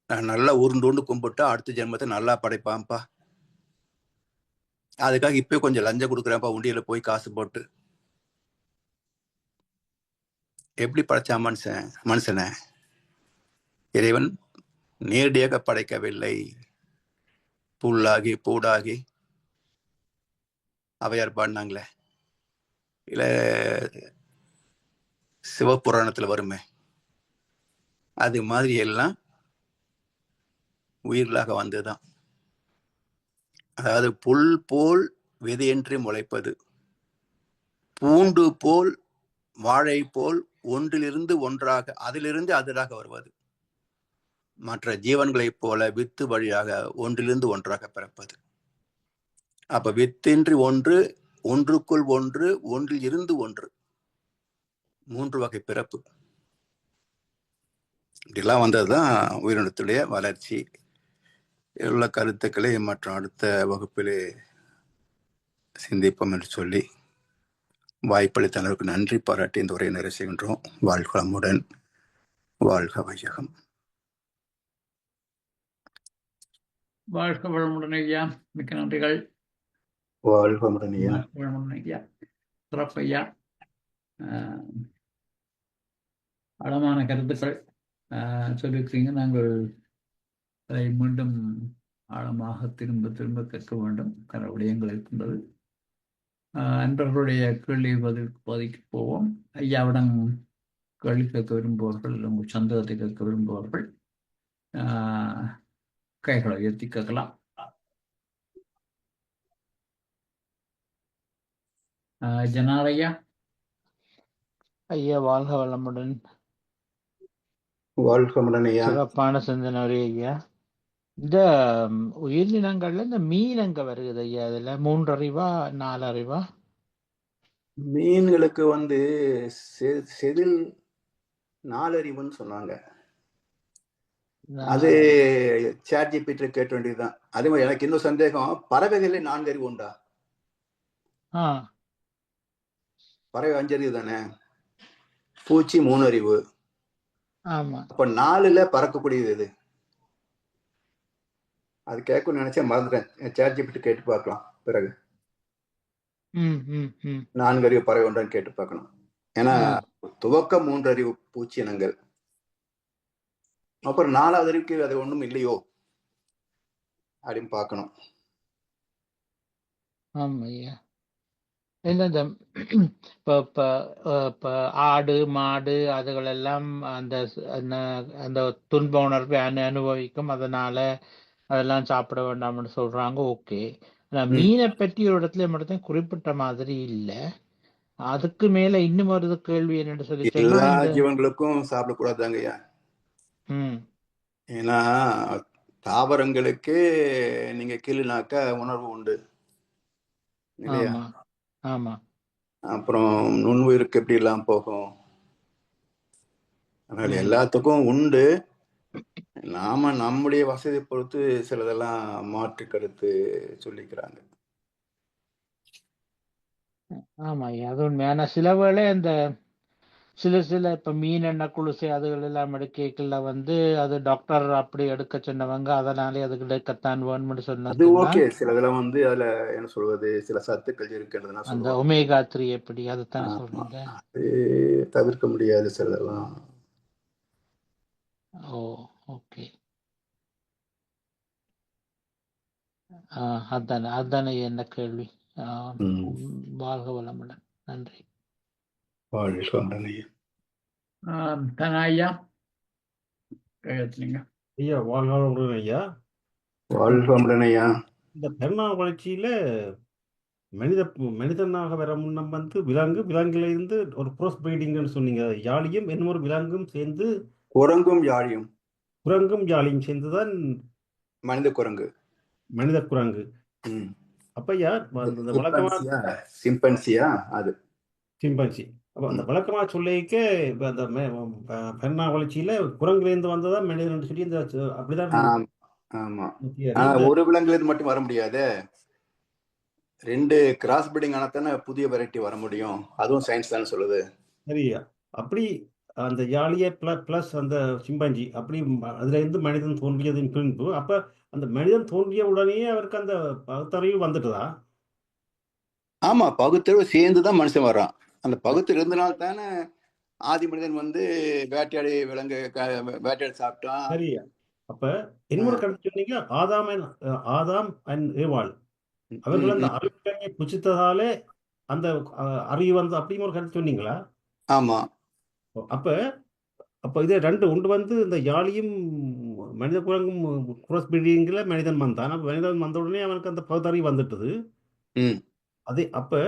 நான் நல்லா உருண்டு கும்பிட்டா அடுத்த ஜென்மத்தை நல்லா படைப்பான்ப்பா, அதுக்காக இப்ப கொஞ்சம் லஞ்சம் கொடுக்குறேன்ப்பா உண்டியில போய் காசு போட்டு. எப்படி படைச்சான் மனுஷனை? இறைவன் நேரடியாக படைக்கவில்லை. புல்லாகி பூடாகி, அவையார் பாடினாங்களே, இல்ல சிவபுராணத்துல வருமே, அது மாதிரி எல்லாம் உயிர்களாக வந்ததுதான். அதாவது புல் போல் விதையின்றி முளைப்பது, பூண்டு போல், வாழை போல் ஒன்றிலிருந்து ஒன்றாக, அதிலிருந்து அதிராக வருவது, மற்ற ஜீவன்களைப் போல வித்து வழியாக ஒன்றிலிருந்து ஒன்றாக பிறப்பது. அப்ப வித்தின்றி ஒன்று, ஒன்றுக்குள் ஒன்று, ஒன்றில் இருந்து ஒன்று, 3 வகை பிறப்பு. இப்படிலாம் வந்ததுதான் உயிரினத்துடைய வளர்ச்சி. உள்ள கருத்துக்களை மற்றும் அடுத்த வகுப்பிலே சிந்திப்போம் என்று சொல்லி வாய்ப்பளித்தனருக்கு நன்றி பாராட்டி இந்த உரையை நிறைவு செய்கின்றோம். வாழ்க வளமுடன், வாழ்க வையகம்.
வாழ்க வளமுடன் ஐயா, மிக்க நன்றிகள்.
வாழ்க வளமுடன் ஐயா.
வளமுடன் ஐயா, சிறப்பு ஐயா. ஆழமான கருத்துக்கள் சொல்லியிருக்கீங்க. நாங்கள் அதை மீண்டும் ஆழமாக திரும்ப திரும்ப கற்க வேண்டும். பல விடயங்கள் இருக்கின்றது. அன்பர்களுடைய கேள்வி பதிக்கு போவோம். ஐயாவிடம் கேள்வி கேட்க விரும்புபவர்கள், உங்கள் சந்தேகத்தை கேட்க விரும்புபவர்கள் கைகளை உயர்த்தி கேட்கலாம். ஜனாரையா.
ஐயா வாழ்க வளமுடன்.
வாழ்க வளமுடன் ஐயா.
சிறப்பான சிந்தனை ஐயா. இந்த உயிரினங்கள்ல இந்த மீன் அங்க வருகுது ஐயா, அதுல 3 அறிவா 4 அறிவா?
மீன்களுக்கு செதில் 4 அறிவுன்னு சொன்னாங்க. அது ChatGPT கேட்ட வேண்டியதுதான். அதே மாதிரி எனக்கு இன்னும் சந்தேகம், பறவைகளே 4 அறிவு உண்டா? பறவை 5 அறிவு தானே, பூச்சி 3 அறிவு.
ஆமா,
அப்ப 4ல பறக்கக்கூடியது எது? அது கேட்கணும்னு நினைச்சேன், மறந்துட்டேன். ChatGPT கேட்டு பார்க்கலாம். பிறகு 4 அறிவு பறவை உண்டான்னு கேட்டு பார்க்கணும். ஏன்னா துவக்கம் 3 அறிவு பூச்சி இனங்கள், அப்புறம் 4வது அறிவுக்கு அது ஒண்ணும் இல்லையோ அப்படின்னு பார்க்கணும்.
ஆமா ஐயா. இந்த ஆடு மாடு அதுகள் எல்லாம் அந்த துன்ப உணர்வை அனுபவிக்கும், அதனால அதெல்லாம் சாப்பிட வேண்டாம்னு சொல்றாங்க. ஓகே, மீனை பற்றி ஒரு இடத்துல மட்டும் குறிப்பிட்ட மாதிரி இல்ல. அதுக்கு மேல இன்னும் ஒரு கேள்வி என்னன்னு சொல்லி
எல்லா ஜீவன்களுக்கும் சாப்பிடக்கூடாதாங்கய்யா. ஏன்னா தாவரங்களுக்கு நீங்க கிள்ளினாக்க உணர்வு உண்டு இல்லையா?
ஆமா.
அப்புறம் நுண்ணுயிருக்கு எப்படி எல்லாம் போகும். அதனால எல்லாத்துக்கும் உண்டு. நாம நம்முடைய வசதி பொறுத்து சிலதெல்லாம் மாற்று கருத்து சொல்லிக்கிறாங்க.
ஆமா, அது உண்மையான. சில வேளை அந்த சில இப்ப மீன் எண்ணெய் குளிசை அதுகள் எல்லாம் எடுக்கல அது டாக்டர் அப்படி எடுக்க சொன்னவங்க, அதனாலே அதுக்கு எடுக்கத்தான் வேணும்னு சொன்னது.
ஓகே, சிலதெல்லாம் அதுல என்ன சொல்வது, சில சத்துக்கள் இருக்கிறதுனா
அந்த ஒமேகா 3 எப்படி, அதுதானே சொல்றீங்க?
அது தவிர்க்க முடியாது சிலதெல்லாம்.
ஓ, ஓகே. அதானே என்ன கேள்வி. வாழ்க வளமுடன். நன்றி.
வாழ்க வளமுடன்
ஐயா.
ஐயா வாழ்க வளமுடன் ஐயா.
வாழ்க வளமுடன் ஐயா.
இந்த பெருநா வளர்ச்சியில மனிதனாக வர முன்னம் விலங்குல இருந்து ஒரு cross breedingன்னு சொன்னீங்க. யாழியும் இன்னொரு விலங்கும் சேர்ந்து,
குரங்கும் யாழியும்
சேர்ந்துதான்
மனித குரங்கு.
அப்ப யார் வழக்கமா
சிம்பன்சியா? அது சிம்பன்சி.
அப்ப அந்த வழக்கமா சொல்லிக்க அந்த பெருநா வளர்ச்சியில குரங்குல இருந்து வந்ததா மனிதன் சொல்லி இந்த அப்படிதான்.
ஆமா, ஒரு விலங்குல இருந்து மட்டும் வர முடியாது. 2 கிராஸ் பிரீடிங் ஆனதானே புதிய வெரைட்டி வர முடியும். அதுவும் சயின்ஸ் தானே சொல்லுது.
சரியா? அப்படி அந்த யாழிய பிளஸ் அந்த சிம்பஞ்சி அப்படி அதுல இருந்து மனிதன் தோன்றியதின் பின்பு, அப்ப அந்த மனிதன் தோன்றிய உடனே அவருக்கு அந்த பகுத்தறிவு வந்துட்டுதா?
ஆமா, பகுத்தறிவு சேர்ந்துதான் மனுஷன் வர்றான். அந்த பகுத்தறிவு இருந்தனால தானே ஆதி மனிதன் வேட்டையாடி வேட்டையாடி சாப்பிட்டான்.
சரியா? அப்ப இன்னொரு கருத்து சொன்னீங்க, ஆதாம் அண்ட் ஏவாள் அவர்கள் அந்த அறிவுக்கண்ணை புசித்ததாலே அந்த அறிவு அப்படின்னு ஒரு கருத்து சொன்னீங்களா?
ஆமா.
அப்ப இதே 2 ஒன்று இந்த யாழியும் மனித குரங்கும் cross breedingல மனிதன் வந்தான். அப்ப மனிதன் வந்த உடனே அவனுக்கு அந்த பகுத்தறிவு வந்துட்டது. அதே அப்ப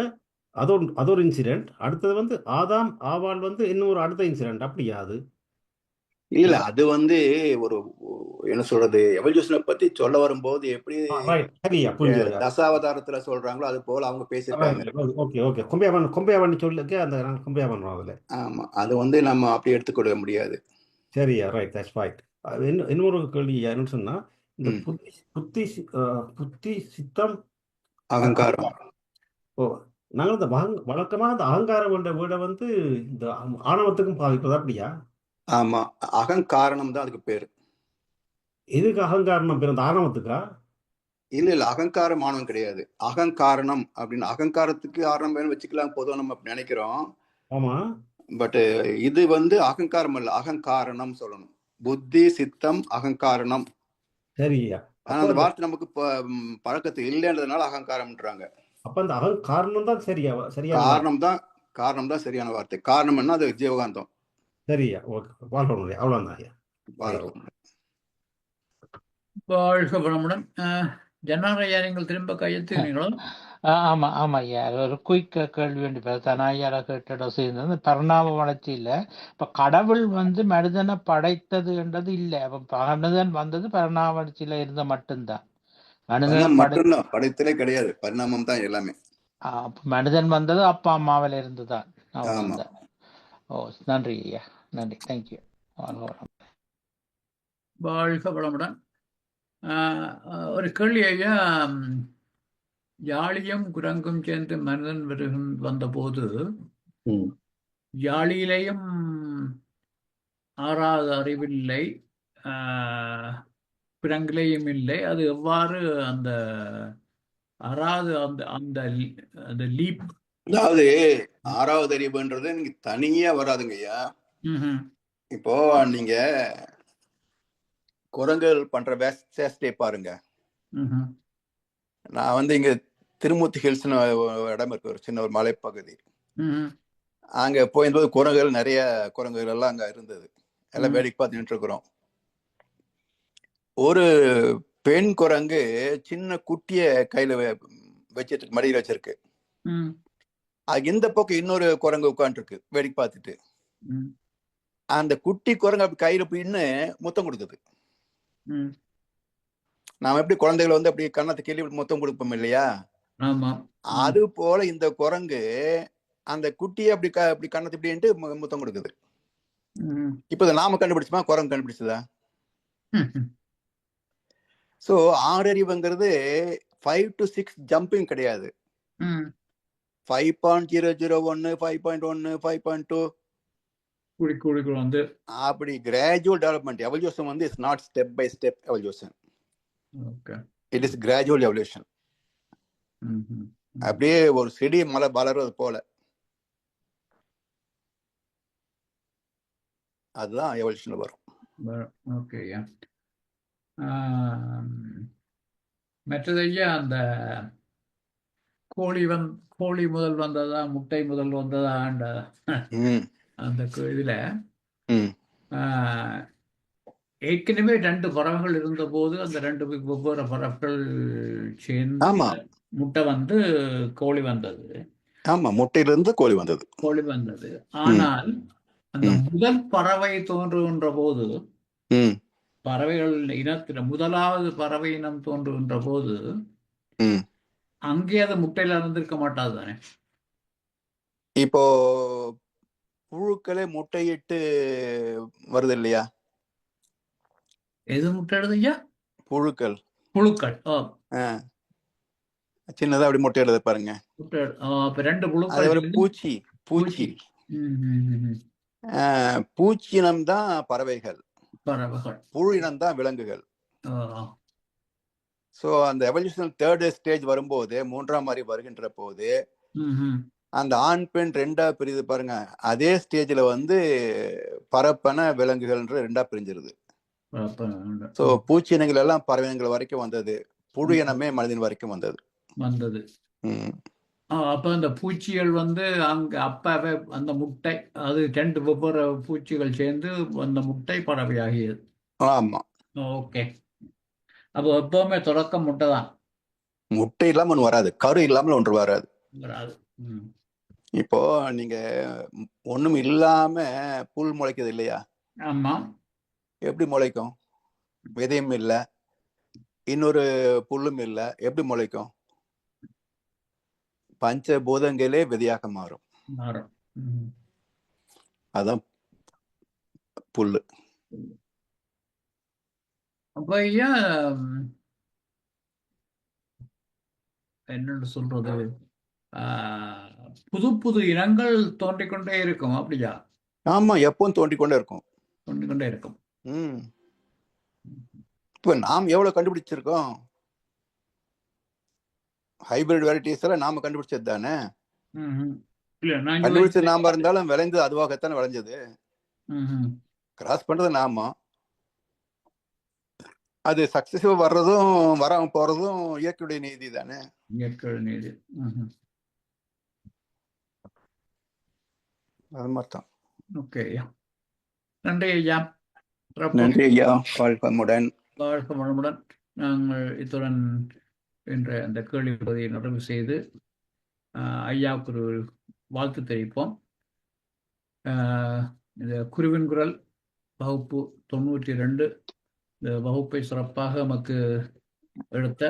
அது ஒரு இன்சிடென்ட். அடுத்தது ஆதாம் ஆவாள் இன்னும் ஒரு அடுத்த இன்சிடென்ட். அப்படியா? அது
இல்ல அது வந்து ஒரு என்ன சொல்றது எவல்யூஷனை பத்தி சொல்ல வரும்போது எப்படி
ரைட், சரியா புரிஞ்சது.
தசாவதாரத்துல சொல்றாங்களோ அது போல அவங்க பேசியிருக்காங்க.
ஓகே ஓகே, கொம்பையாவன் சொல்லுக்கு அந்த நாங்கள் கொம்பையா பண்றோம் அதுல.
ஆமா, அது வந்து நம்ம அப்படி எடுத்துக்கொள்ள முடியாது.
சரியா, ரைட், தட்ஸ் ரைட். இன்னொரு கேள்வி என்னன்னு சொன்னா, இந்த
ம்.
புத்தி சித்தம்
அகங்காரம்.
ஓ, நாங்கள் இந்த வழக்கமா அந்த அகங்காரம் என்ற வீடை வந்து இந்த ஆணவத்துக்கும் பாதிப்பது அப்படியா?
ஆமா, அகங்காரணம் தான் அதுக்கு பேரு.
எதுக்கு அகங்காரம் பேர்? அந்த ஆணவத்துக்கா?
இல்ல அகங்காரம் ஆணவம் கிடையாது. அகங்காரணம் அப்படின்னு அகங்காரத்துக்கு ஆரணம் வேணும் வச்சுக்கலாம், பொதுவாக நம்ம அப்படி நினைக்கிறோம்.
ஆமா,
பட் இது வந்து அகங்காரம் அல்ல, அகங்காரணம் சொல்லணும். புத்தி சித்தம் அகங்காரணம்.
சரியா.
ஆனா அந்த வார்த்தை நமக்கு பழக்கத்து இல்லைன்றதுனால அகங்காரம்ன்றாங்க.
அப்ப அந்த அகங்காரணம் தான் சரியா
காரணம் தான் சரியான வார்த்தை. காரணம்னா அது ஜீவகாந்தம்.
சரியா, ஓகே, வாழ்க்கை அவ்வளவுதான் ஐயா.
வாழ்க வளமுடன். ஜனாரையா, நீங்கள் திரும்ப கையெழுத்துக்கிறீங்களோ?
ஆமா ஆமா ஐயா, ஒரு குயிக் கேள்வி வேண்டி தனாயார கேட்ட சேர்ந்தது பரிணாம வளர்ச்சியில இப்ப கடவுள் வந்து மனிதனை படைத்ததுன்றது இல்லை. அப்ப மனிதன் வந்தது பரிணாம வளர்ச்சியில இருந்த மட்டும்தான். மனிதன்
மட்டும்தான், படைத்தலே கிடையாது, பரிணாமம் தான் எல்லாமே.
மனிதன் வந்தது அப்பா அம்மாவில இருந்துதான். ஓ, நன்றி ஐயா, நன்றி, தேங்க்யூ.
வாழ்க வளமுடன். ஒரு கேள்வி ஐயா, யாழியும் குரங்கும் சேர்ந்து மனிதன் வந்தபோது யாழியிலையும் ஆறாவது அறிவில்லை, குரங்கிலையும் இல்லை. அது எவ்வாறு அந்த ஆறாவது அந்த லீப்,
அதாவது ஆறாவது அறிவுன்றது நீங்க தனியா வராதுங்க ஐயா. இப்போ நீங்க குரங்குகள் பண்ற சேஷ்டை பாருங்க. நான் வந்து இங்க திருமூர்த்தி ஹில்ஸ்னு இடம் இருக்கு, ஒரு சின்ன ஒரு மலைப்பகுதி. அங்க போயிருந்தது குரங்குகள், நிறைய குரங்குகள் எல்லாம் அங்க இருந்தது. எல்லாம் வேடிக்கை பார்த்து நின்று இருக்கிறோம். ஒரு பெண் குரங்கு சின்ன குட்டிய கையில வச்சிட்டு மடியில் வச்சிருக்கு. அது இந்த பக்கம் இன்னொரு குரங்கு உட்காந்துருக்கு வேடிக்கை பார்த்துட்டு. அந்த குட்டி குரங்கு அப்படி கையில பின்னு முத்தம் கொடுக்குது. நாம எப்படி குழந்தைகளை வந்து அப்படி கண்ணத்தை கிள்ளி முத்தம் கொடுப்போம் இல்லையா? அது போல இந்த குரங்கு அந்த குட்டியை அப்படி கண்ணத்தை இப்படின்ட்டு முத்தம் கொடுக்குது. இப்ப நாம கண்டுபிடிச்சோமா, குரங்கு கண்டுபிடிச்சதா? சோ ஆறறிவுங்கிறது 5 to 6 ஜம்பிங் கிடையாது. 5.001 5.1 5.2 அப்படி கிராஜுவல் டெவலப்மெண்ட். எவல்யூஷன் வந்து it's not step by step evolution, it is gradual evolution. அப்படியே ஒரு செடி மலை வளர்றது போல, அதுதான் எவல்யூஷன் வரும்.
மற்றது ஐயா, அந்த கோழி முதல் வந்ததா முட்டை முதல் வந்ததா அந்த இதுல ஏற்கனவே 2 பறவைகள் இருந்த போது அந்த 2 வெவ்வேறு பறவைகள் சேர்ந்து முட்டை வந்து கோழி வந்தது.
ஆமா, முட்டையிலிருந்து கோழி வந்தது.
ஆனால் அந்த முதல் பறவை தோன்றுகின்ற போது, பறவைகள் இனத்துல முதலாவது பறவை இனம் தோன்றுகின்ற போது அங்கே அது முட்டையில இருந்திருக்க மாட்டாது தானே?
இப்போ புழுக்களே முட்டையிட்டு வருது இல்லையா?
எது முட்டை இடுது ஐயா? புழுக்கள்.
சின்னதா அப்படி முட்டை இடுது பாருங்க. பூச்சினம் தான் பறவைகள், புழு இனம் தான் விலங்குகள். சோ அந்த எவல்யூஷனல் 3rd ஸ்டேஜ் வரும்போது, 3ஆம் அறிவு வருகின்ற போது அந்த ஆண் பெண் 2ஆ பிரிது பாருங்க. அதே ஸ்டேஜ்ல வந்து பரப்பன விலங்குகள் 2ஆ பிரிஞ்சிருது. சோ பூச்சி இனங்கள் எல்லாம் பறவை இனங்கள் வரைக்கும் வந்தது, புழு இனமே மனிதன் வரைக்கும் வந்தது.
அப்ப அந்த பூச்சிகள் வந்து அங்க அப்பவே அந்த முட்டை, அது 2 வெவ்வேறு பூச்சிகள் சேர்ந்து அந்த முட்டை பறவை ஆகியது.
ஆமா,
ஓகே. அப்போ எப்பவுமே தொடக்கம் முட்டை தான்.
முட்டை இல்லாம ஒன்று வராது, கரு இல்லாமல் ஒன்று வராது. இப்போ நீங்க ஒண்ணும் இல்லாம புல் முளைக்குது இல்லையா?
ஆமா.
எப்படி முளைக்கும்? விதையும் இல்லை, இன்னொரு புல்லும் இல்லை, எப்படி முளைக்கும்? பஞ்சபூதங்களே விதையாக மாறும். அதான் புல்லு.
அப்ப ஐயா என்னன்னு சொல்றது, புது புது இனங்கள் தோன்றிக்கொண்டே இருக்கும். அப்படியா?
ஆமா, எப்பவும் தோண்டிக்கொண்டே இருக்கும்.
தோன்றிக்கொண்டே இருக்கும்.
இப்ப நாம் எவ்வளவு கண்டுபிடிச்சிருக்கோம்? ஹைபிரிட் வெரைட்டிஸ் எல்லாம் நாம கண்டுபிடிச்சது தானே. கண்டுபிடிச்சது நாம இருந்தாலும் விளைஞ்சது அதுவாகத்தானே விளைஞ்சது. கிராஸ் பண்றது நாம. அது சக்சஸிவா வர்றதும் வராம போறதும் இயற்கையுடைய நீதி தானே.
இயற்கை நீதி.
அது மாதிரிதான்.
ஓகே ஐயா, நன்றி ஐயா.
நன்றி ஐயா. வாழ்க்கமுடன்.
வாழ்க வளமுடன். நாங்கள் இத்துடன் என்ற அந்த கேள்வி பகுதியை நிறைவு செய்து ஐயாவுக்கு ஒரு வாழ்த்து தெரிவிப்போம். இந்த குருவின் குரல் வகுப்பு 92 இந்த வகுப்பை சிறப்பாக நமக்கு எடுத்த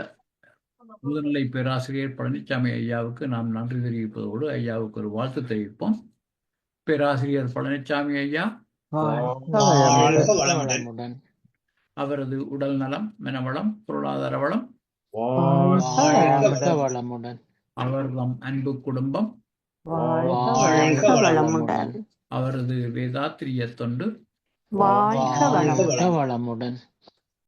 முதுநிலை பேராசிரியர் பழனிசாமி ஐயாவுக்கு நாம் நன்றி தெரிவிப்பதோடு ஐயாவுக்கு ஒரு வாழ்த்து தெரிவிப்போம். பேராசிரியர் பழனிசாமி ஐயா அவரது உடல் நலம், மனவளம், பொருளாதார வளம், அவர்தம் அன்பு குடும்பம், அவரது வேதாத்திரிய தொண்டு